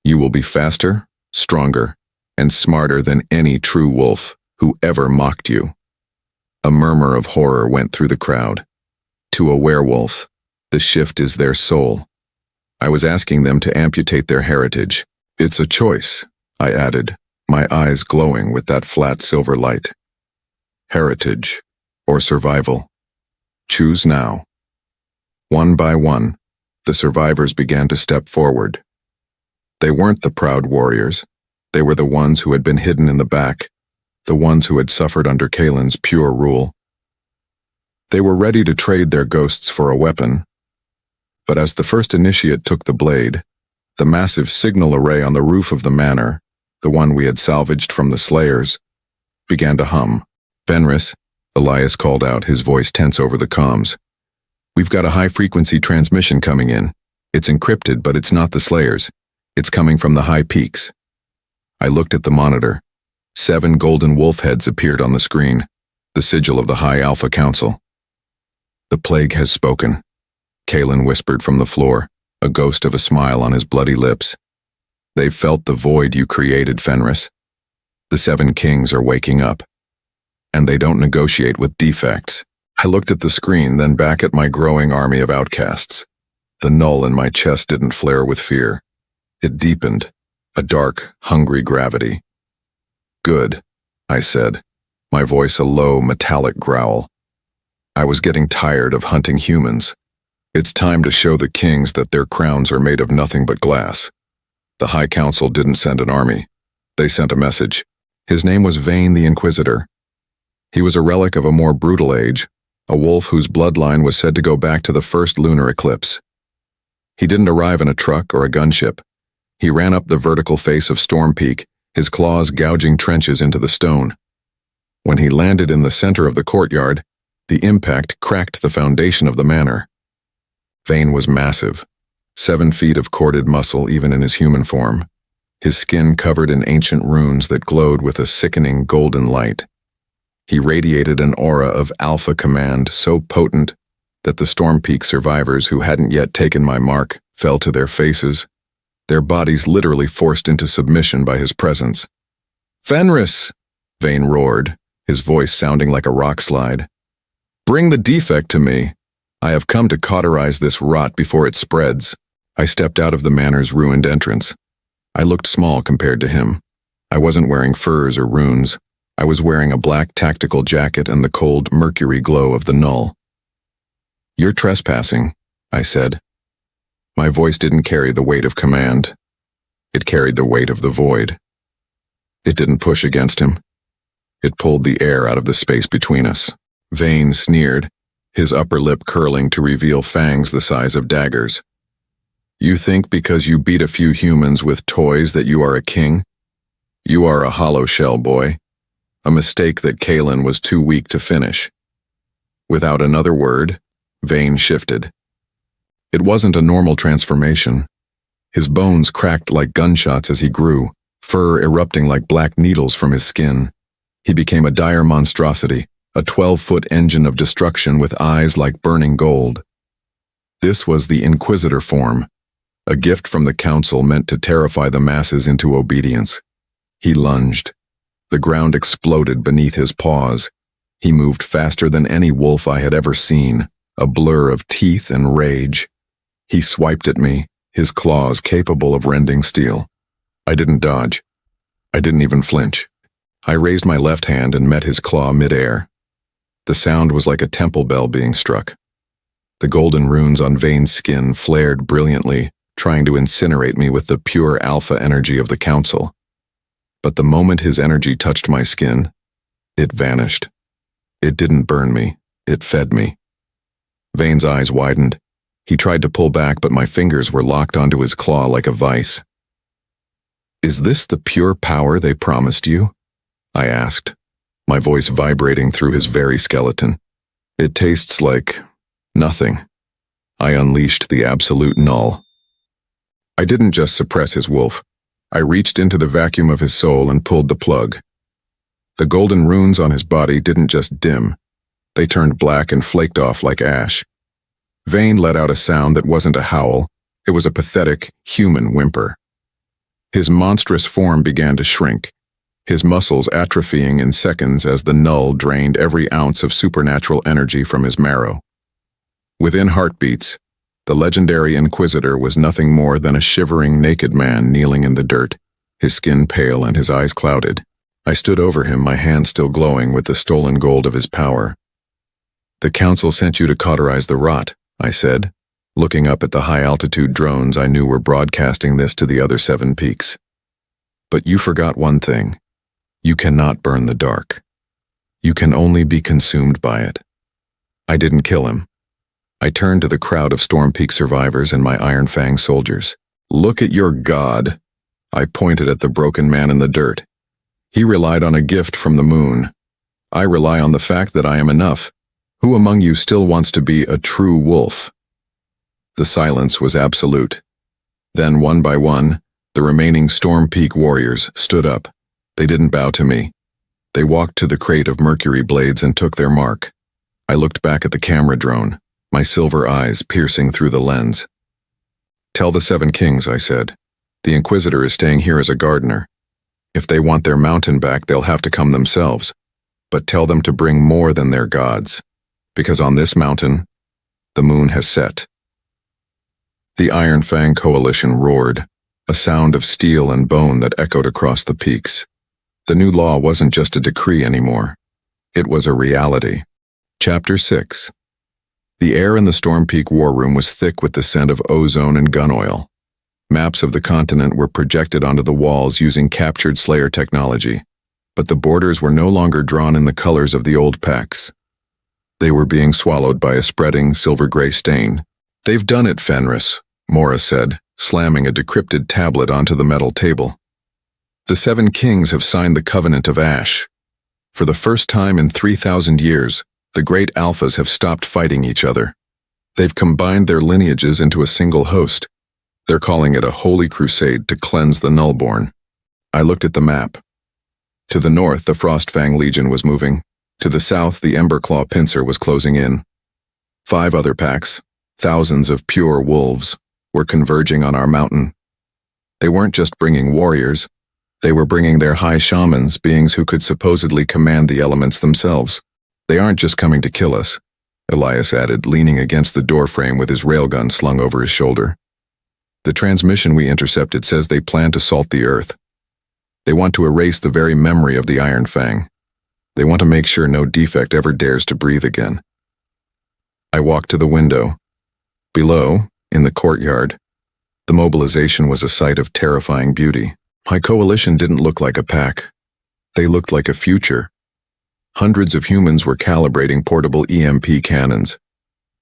A: You will be faster, stronger, and smarter than any true wolf who ever mocked you." A murmur of horror went through the crowd. To a werewolf, the shift is their soul. I was asking them to amputate their heritage. "It's a choice," I added, my eyes glowing with that flat silver light. "Heritage, or survival. Choose now." One by one, the survivors began to step forward. They weren't the proud warriors. They were the ones who had been hidden in the back, the ones who had suffered under Kaelen's pure rule. They were ready to trade their ghosts for a weapon. But as the first initiate took the blade, the massive signal array on the roof of the manor, the one we had salvaged from the Slayers, began to hum. "Fenris," Elias called out, his voice tense over the comms. "We've got a high-frequency transmission coming in. It's encrypted, but it's not the Slayers. It's coming from the high peaks." I looked at the monitor. 7 golden wolf heads appeared on the screen, the sigil of the High Alpha Council. "The plague has spoken," Kaelen whispered from the floor, a ghost of a smile on his bloody lips. "They've felt the void you created, Fenris. The 7 kings are waking up. And they don't negotiate with defects." I looked at the screen, then back at my growing army of outcasts. The Null in my chest didn't flare with fear. It deepened, a dark, hungry gravity. "Good," I said, my voice a low, metallic growl. I was getting tired of hunting humans. It's time to show the kings that their crowns are made of nothing but glass. The High Council didn't send an army. They sent a message. His name was Vayne the Inquisitor. He was a relic of a more brutal age, a wolf whose bloodline was said to go back to the first lunar eclipse. He didn't arrive in a truck or a gunship. He ran up the vertical face of Storm Peak, his claws gouging trenches into the stone. When he landed in the center of the courtyard, the impact cracked the foundation of the manor. Vayne was massive, 7 feet of corded muscle even in his human form, his skin covered in ancient runes that glowed with a sickening golden light. He radiated an aura of alpha command so potent that the Storm Peak survivors who hadn't yet taken my mark fell to their faces, their bodies literally forced into submission by his presence. "Fenris!" Vayne roared, his voice sounding like a rock slide. "Bring the defect to me. I have come to cauterize this rot before it spreads." I stepped out of the manor's ruined entrance. I looked small compared to him. I wasn't wearing furs or runes. I was wearing a black tactical jacket and the cold mercury glow of the Null. "You're trespassing," I said. My voice didn't carry the weight of command. It carried the weight of the void. It didn't push against him. It pulled the air out of the space between us. Vayne sneered, his upper lip curling to reveal fangs the size of daggers. "You think because you beat a few humans with toys that you are a king? You are a hollow shell, boy. A mistake that Kaelen was too weak to finish." Without another word, Vayne shifted. It wasn't a normal transformation. His bones cracked like gunshots as he grew, fur erupting like black needles from his skin. He became a dire monstrosity, a 12-foot engine of destruction with eyes like burning gold. This was the Inquisitor form, a gift from the Council meant to terrify the masses into obedience. He lunged. The ground exploded beneath his paws. He moved faster than any wolf I had ever seen, a blur of teeth and rage. He swiped at me, his claws capable of rending steel. I didn't dodge. I didn't even flinch. I raised my left hand and met his claw mid-air. The sound was like a temple bell being struck. The golden runes on Vayne's skin flared brilliantly, trying to incinerate me with the pure alpha energy of the Council. But the moment his energy touched my skin, it vanished. It didn't burn me, it fed me. Vayne's eyes widened. He tried to pull back, but my fingers were locked onto his claw like a vice. "Is this the pure power they promised you?" I asked, my voice vibrating through his very skeleton. It tastes like nothing. I unleashed the absolute Null. I didn't just suppress his wolf. I reached into the vacuum of his soul and pulled the plug. The golden runes on his body didn't just dim. They turned black and flaked off like ash. Vane let out a sound that wasn't a howl. It was a pathetic, human whimper. His monstrous form began to shrink, his muscles atrophying in seconds as the Null drained every ounce of supernatural energy from his marrow. Within heartbeats, the legendary Inquisitor was nothing more than a shivering naked man kneeling in the dirt, his skin pale and his eyes clouded. I stood over him, my hands still glowing with the stolen gold of his power. "The Council sent you to cauterize the rot," I said, looking up at the high-altitude drones I knew were broadcasting this to the other 7 peaks. "But you forgot one thing. You cannot burn the dark. You can only be consumed by it." I didn't kill him. I turned to the crowd of Storm Peak survivors and my Iron-Fang soldiers. "Look at your god." I pointed at the broken man in the dirt. "He relied on a gift from the moon. I rely on the fact that I am enough. Who among you still wants to be a true wolf?" The silence was absolute. Then, one by one, the remaining Storm Peak warriors stood up. They didn't bow to me. They walked to the crate of mercury blades and took their mark. I looked back at the camera drone, my silver eyes piercing through the lens. "Tell the 7 kings," I said. "The Inquisitor is staying here as a gardener. If they want their mountain back, they'll have to come themselves. But tell them to bring more than their gods, because on this mountain, the moon has set." The Iron-Fang coalition roared, a sound of steel and bone that echoed across the peaks. The new law wasn't just a decree anymore. It was a reality. Chapter 6. The air in the Storm Peak war room was thick with the scent of ozone and gun oil. Maps of the continent were projected onto the walls using captured Slayer technology, but the borders were no longer drawn in the colors of the old packs. They were being swallowed by a spreading silver-gray stain. "They've done it, Fenris," Mora said, slamming a decrypted tablet onto the metal table. "The 7 kings have signed the Covenant of Ash. For the first time in 3,000 years, the great alphas have stopped fighting each other. They've combined their lineages into a single host. They're calling it a holy crusade to cleanse the Nullborn." I looked at the map. To the north, the Frostfang Legion was moving. To the south, the Emberclaw Pincer was closing in. 5 other packs, thousands of pure wolves, were converging on our mountain. They weren't just bringing warriors. They were bringing their high shamans, beings who could supposedly command the elements themselves. "They aren't just coming to kill us," Elias added, leaning against the doorframe with his railgun slung over his shoulder. "The transmission we intercepted says they plan to salt the earth. They want to erase the very memory of the Iron-Fang. They want to make sure no Defect ever dares to breathe again." I walked to the window. Below, in the courtyard, the mobilization was a sight of terrifying beauty. My coalition didn't look like a pack. They looked like a future. Hundreds of humans were calibrating portable EMP cannons.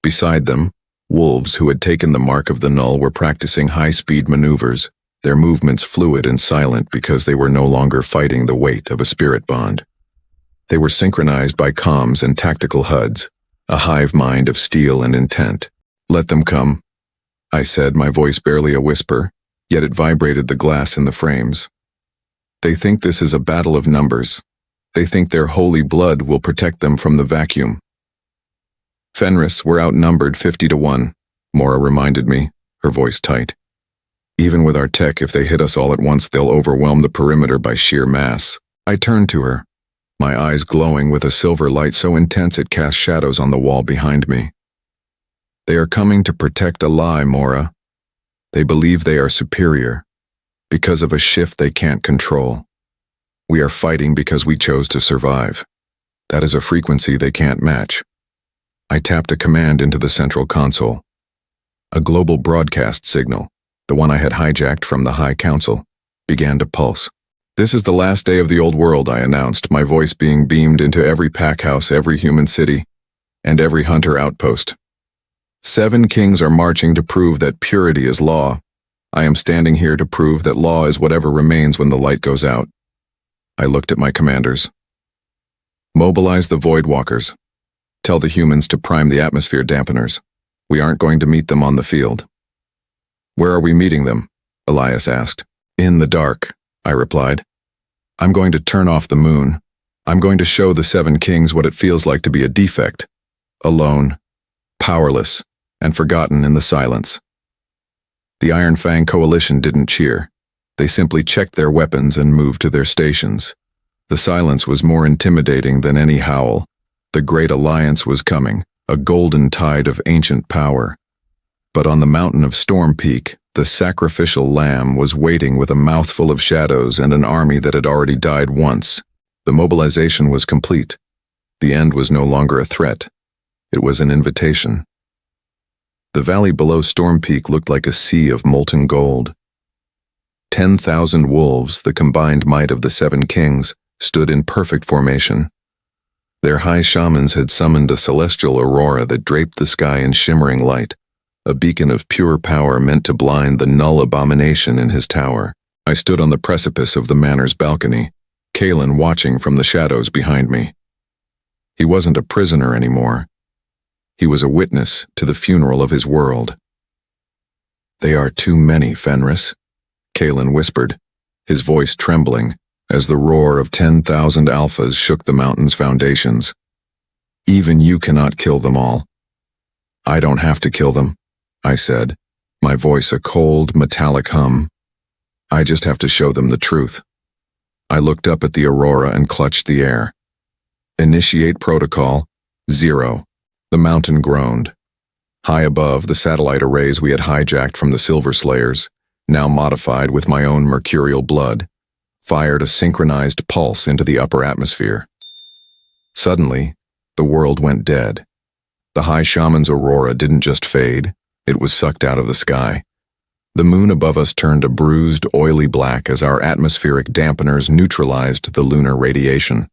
A: Beside them, wolves who had taken the mark of the Null were practicing high-speed maneuvers, their movements fluid and silent because they were no longer fighting the weight of a spirit bond. They were synchronized by comms and tactical HUDs, a hive mind of steel and intent. "Let them come," I said, my voice barely a whisper, yet it vibrated the glass in the frames. "They think this is a battle of numbers. They think their holy blood will protect them from the vacuum." "Fenris, we're outnumbered 50-1, Mora reminded me, her voice tight. "Even with our tech, if they hit us all at once, they'll overwhelm the perimeter by sheer mass." I turned to her, my eyes glowing with a silver light so intense it cast shadows on the wall behind me. "They are coming to protect a lie, Mora. They believe they are superior, because of a shift they can't control. We are fighting because we chose to survive. That is a frequency they can't match." I tapped a command into the central console. A global broadcast signal, the one I had hijacked from the High Council, began to pulse. "This is the last day of the old world," I announced, my voice being beamed into every pack house, every human city, and every hunter outpost. 7 kings are marching to prove that purity is law. I am standing here to prove that law is whatever remains when the light goes out. I looked at my commanders. "Mobilize the Voidwalkers. Tell the humans to prime the atmosphere dampeners. We aren't going to meet them on the field." "Where are we meeting them?" Elias asked. "In the dark," I replied. "I'm going to turn off the moon. I'm going to show the Seven Kings what it feels like to be a defect. Alone, powerless, and forgotten in the silence." The Iron-Fang coalition didn't cheer. They simply checked their weapons and moved to their stations. The silence was more intimidating than any howl. The Great Alliance was coming, a golden tide of ancient power. But on the mountain of Storm Peak, the sacrificial lamb was waiting with a mouthful of shadows and an army that had already died once. The mobilization was complete. The end was no longer a threat. It was an invitation. The valley below Storm Peak looked like a sea of molten gold. 10,000 wolves, the combined might of the Seven Kings, stood in perfect formation. Their high shamans had summoned a celestial aurora that draped the sky in shimmering light, a beacon of pure power meant to blind the Null abomination in his tower. I stood on the precipice of the manor's balcony, Kaelen watching from the shadows behind me. He wasn't a prisoner anymore. He was a witness to the funeral of his world. "They are too many, Fenris," Kaelen whispered, his voice trembling as the roar of 10,000 alphas shook the mountain's foundations. "Even you cannot kill them all." "I don't have to kill them," I said, my voice a cold, metallic hum. "I just have to show them the truth." I looked up at the aurora and clutched the air. "Initiate protocol, 0. The mountain groaned. High above, the satellite arrays we had hijacked from the Silver Slayers, now modified with my own mercurial blood, fired a synchronized pulse into the upper atmosphere. Suddenly, the world went dead. The High Shaman's aurora didn't just fade, it was sucked out of the sky. The moon above us turned a bruised, oily black as our atmospheric dampeners neutralized the lunar radiation.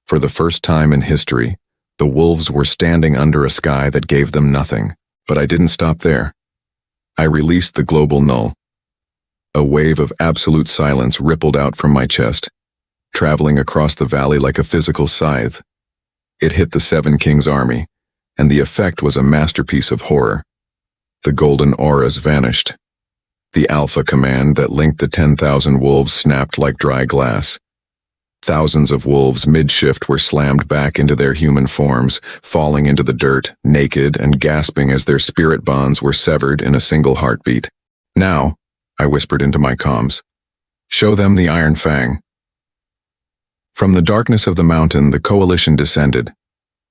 A: For the first time in history, the wolves were standing under a sky that gave them nothing. But I didn't stop there. I released the global null. A wave of absolute silence rippled out from my chest, traveling across the valley like a physical scythe. It hit the Seven Kings' army, and the effect was a masterpiece of horror. The golden auras vanished. The Alpha command that linked the 10,000 wolves snapped like dry glass. Thousands of wolves mid-shift were slammed back into their human forms, falling into the dirt, naked and gasping as their spirit bonds were severed in a single heartbeat. "Now," I whispered into my comms, "show them the Iron-Fang." From the darkness of the mountain, the coalition descended.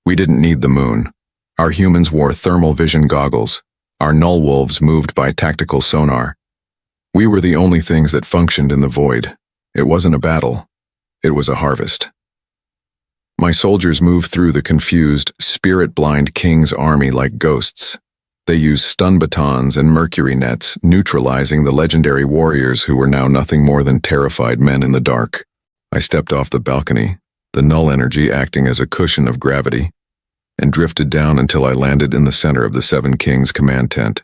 A: We didn't need the moon. Our humans wore thermal vision goggles. Our null wolves moved by tactical sonar. We were the only things that functioned in the void. It wasn't a battle. It was a harvest. My soldiers moved through the confused, spirit-blind king's army like ghosts. They used stun batons and mercury nets, neutralizing the legendary warriors who were now nothing more than terrified men in the dark. I stepped off the balcony, the null energy acting as a cushion of gravity, and drifted down until I landed in the center of the Seven Kings command tent.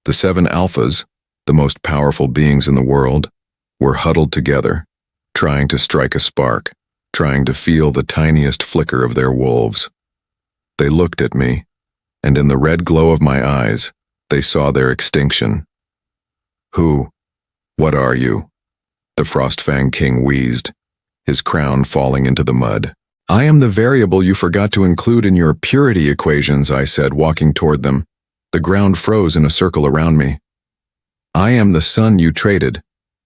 A: The 7 alphas, the most powerful beings in the world, were huddled together, trying to strike a spark, trying to feel the tiniest flicker of their wolves. They looked at me, and in the red glow of my eyes, they saw their extinction. "Who? What are you?" the Frostfang King wheezed, his crown falling into the mud. "I am the variable you forgot to include in your purity equations," I said, walking toward them. The ground froze in a circle around me. "I am the sun you traded.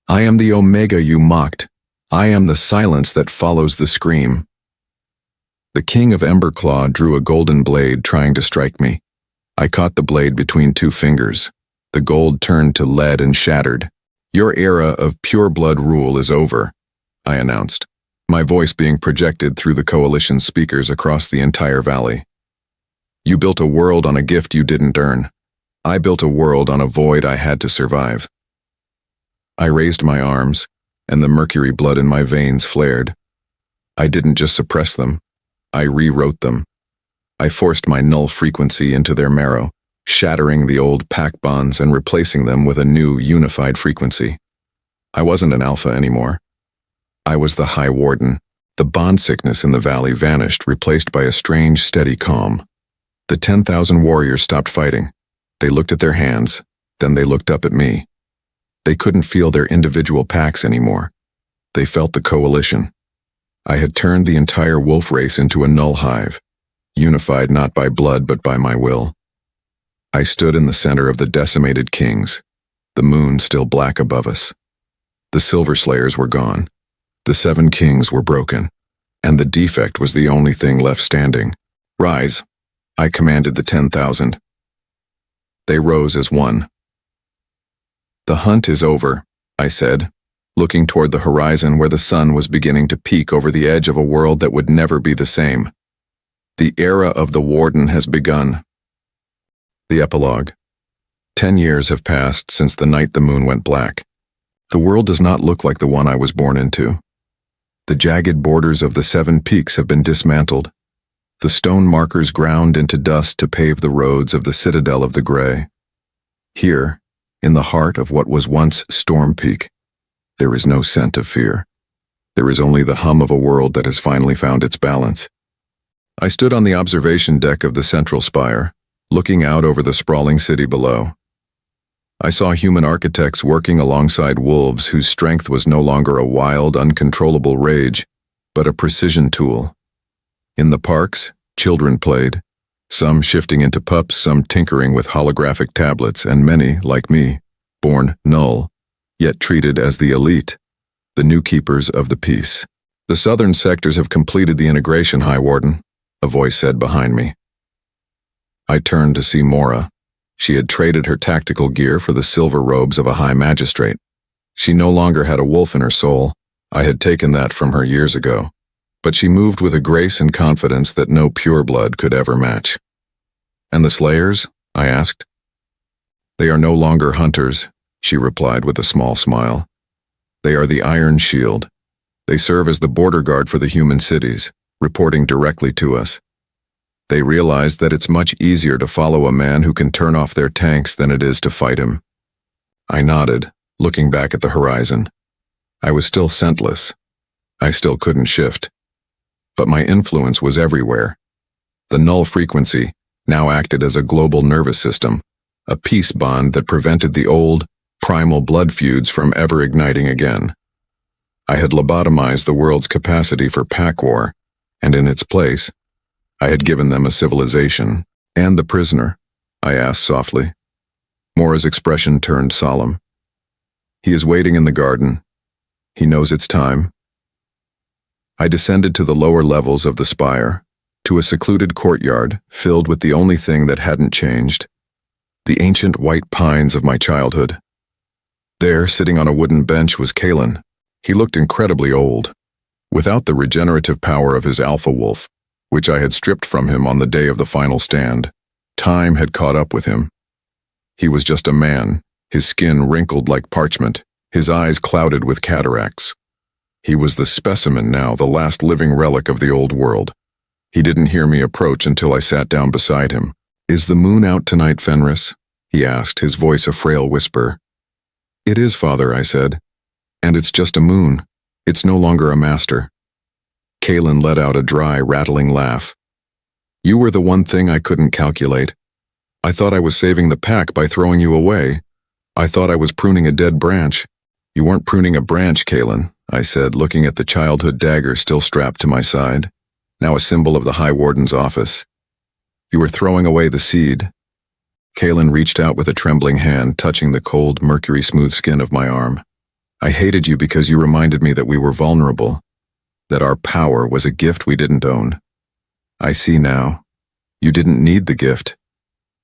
A: I am the omega you mocked. I am the silence that follows the scream." The King of Emberclaw drew a golden blade trying to strike me. I caught the blade between 2 fingers. The gold turned to lead and shattered. "Your era of pure blood rule is over," I announced, my voice being projected through the coalition's speakers across the entire valley. "You built a world on a gift you didn't earn. I built a world on a void I had to survive." I raised my arms, and the mercury blood in my veins flared. I didn't just suppress them, I rewrote them. I forced my null frequency into their marrow, shattering the old pack bonds and replacing them with a new, unified frequency. I wasn't an alpha anymore. I was the High Warden, The bond sickness in the valley vanished, replaced by a strange, steady calm. The 10,000 warriors stopped fighting. They looked at their hands, then they looked up at me. They couldn't feel their individual packs anymore. They felt the coalition. I had turned the entire wolf race into a Null hive, unified not by blood but by my will. I stood in the center of the decimated kings, the moon still black above us. The Silver Slayers were gone. The 7 kings were broken, and the Defect was the only thing left standing. Rise, I commanded the 10,000. They rose as one. The hunt is over, I said, looking toward the horizon where the sun was beginning to peak over the edge of a world that would never be the same. The era of the Warden has begun. The epilogue. 10 years have passed since the night the moon went black. The world does not look like the one I was born into. The jagged borders of the 7 peaks have been dismantled. The stone markers ground into dust to pave the roads of the citadel of the Grey. Here, in the heart of what was once Storm Peak, there is no scent of fear. There is only the hum of a world that has finally found its balance. I stood on the observation deck of the central spire, looking out over the sprawling city below. I saw human architects working alongside wolves whose strength was no longer a wild, uncontrollable rage, but a precision tool. In the parks, children played, some shifting into pups, some tinkering with holographic tablets, and many, like me, born Null, yet treated as the elite, the new keepers of the peace. The southern sectors have completed the integration, High Warden, a voice said behind me. I turned to see Mora. She had traded her tactical gear for the silver robes of a high magistrate. She no longer had a wolf in her soul. I had taken that from her years ago. But she moved with a grace and confidence that no pureblood could ever match. And the Slayers? I asked. They are no longer hunters, she replied with a small smile. They are the Iron Shield. They serve as the border guard for the human cities, reporting directly to us. They realized that it's much easier to follow a man who can turn off their tanks than it is to fight him. I nodded, looking back at the horizon. I was still scentless. I still couldn't shift. But my influence was everywhere. The Null frequency now acted as a global nervous system, a peace bond that prevented the old, primal blood feuds from ever igniting again. I had lobotomized the world's capacity for pack war, and in its place, I had given them a civilization. And the prisoner? I asked softly. Mora's expression turned solemn. He is waiting in the garden. He knows it's time. I descended to the lower levels of the spire, to a secluded courtyard filled with the only thing that hadn't changed, the ancient white pines of my childhood. There, sitting on a wooden bench, was Kaelen. He looked incredibly old. Without the regenerative power of his alpha wolf, which I had stripped from him on the day of the final stand, time had caught up with him. He was just a man, his skin wrinkled like parchment, his eyes clouded with cataracts. He was the specimen now, the last living relic of the old world. He didn't hear me approach until I sat down beside him. "Is the moon out tonight, Fenris?" he asked, his voice a frail whisper. "It is, Father," I said. "And it's just a moon. It's no longer a master." Kaelen let out a dry, rattling laugh. "You were the one thing I couldn't calculate. I thought I was saving the pack by throwing you away. I thought I was pruning a dead branch." "You weren't pruning a branch, Kaelen," I said, looking at the childhood dagger still strapped to my side, now a symbol of the High Warden's office. "You were throwing away the seed." Kaelen reached out with a trembling hand, touching the cold, mercury-smooth skin of my arm. "I hated you because you reminded me that we were vulnerable, that our power was a gift we didn't own. I see now. You didn't need the gift.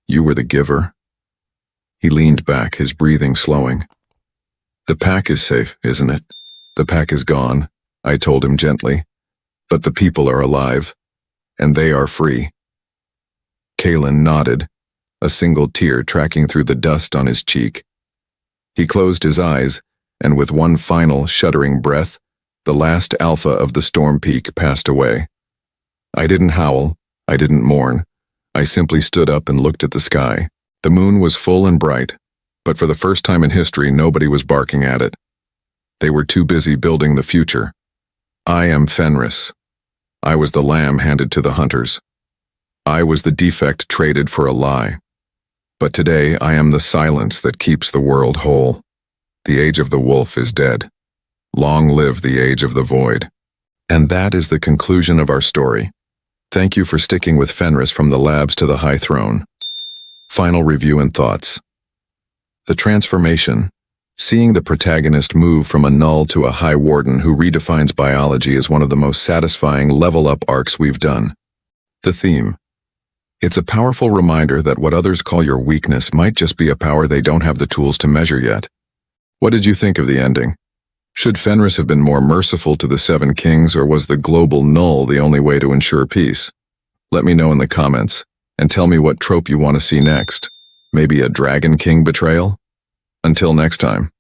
A: You were the giver." He leaned back, his breathing slowing. "The pack is safe, isn't it? The pack is gone," I told him gently. "But the people are alive, and they are free." Kaelen nodded, a single tear tracking through the dust on his cheek. He closed his eyes, and with one final, shuddering breath, the last alpha of the Storm Peak passed away. I didn't howl, I didn't mourn. I simply stood up and looked at the sky. The moon was full and bright, but for the first time in history, nobody was barking at it. They were too busy building the future. I am Fenris. I was the lamb handed to the hunters. I was the defect traded for a lie. But today I am the silence that keeps the world whole. The age of the wolf is dead. Long live the age of the void. And that is the conclusion of our story. Thank you for sticking with Fenris from the labs to the high throne. Final review and thoughts. The transformation. Seeing the protagonist move from a null to a high warden who redefines biology is one of the most satisfying level-up arcs we've done. The theme. It's a powerful reminder that what others call your weakness might just be a power they don't have the tools to measure yet. What did you think of the ending? Should Fenris have been more merciful to the Seven Kings, or was the global null the only way to ensure peace? Let me know in the comments, and tell me what trope you want to see next. Maybe a Dragon King betrayal? Until next time.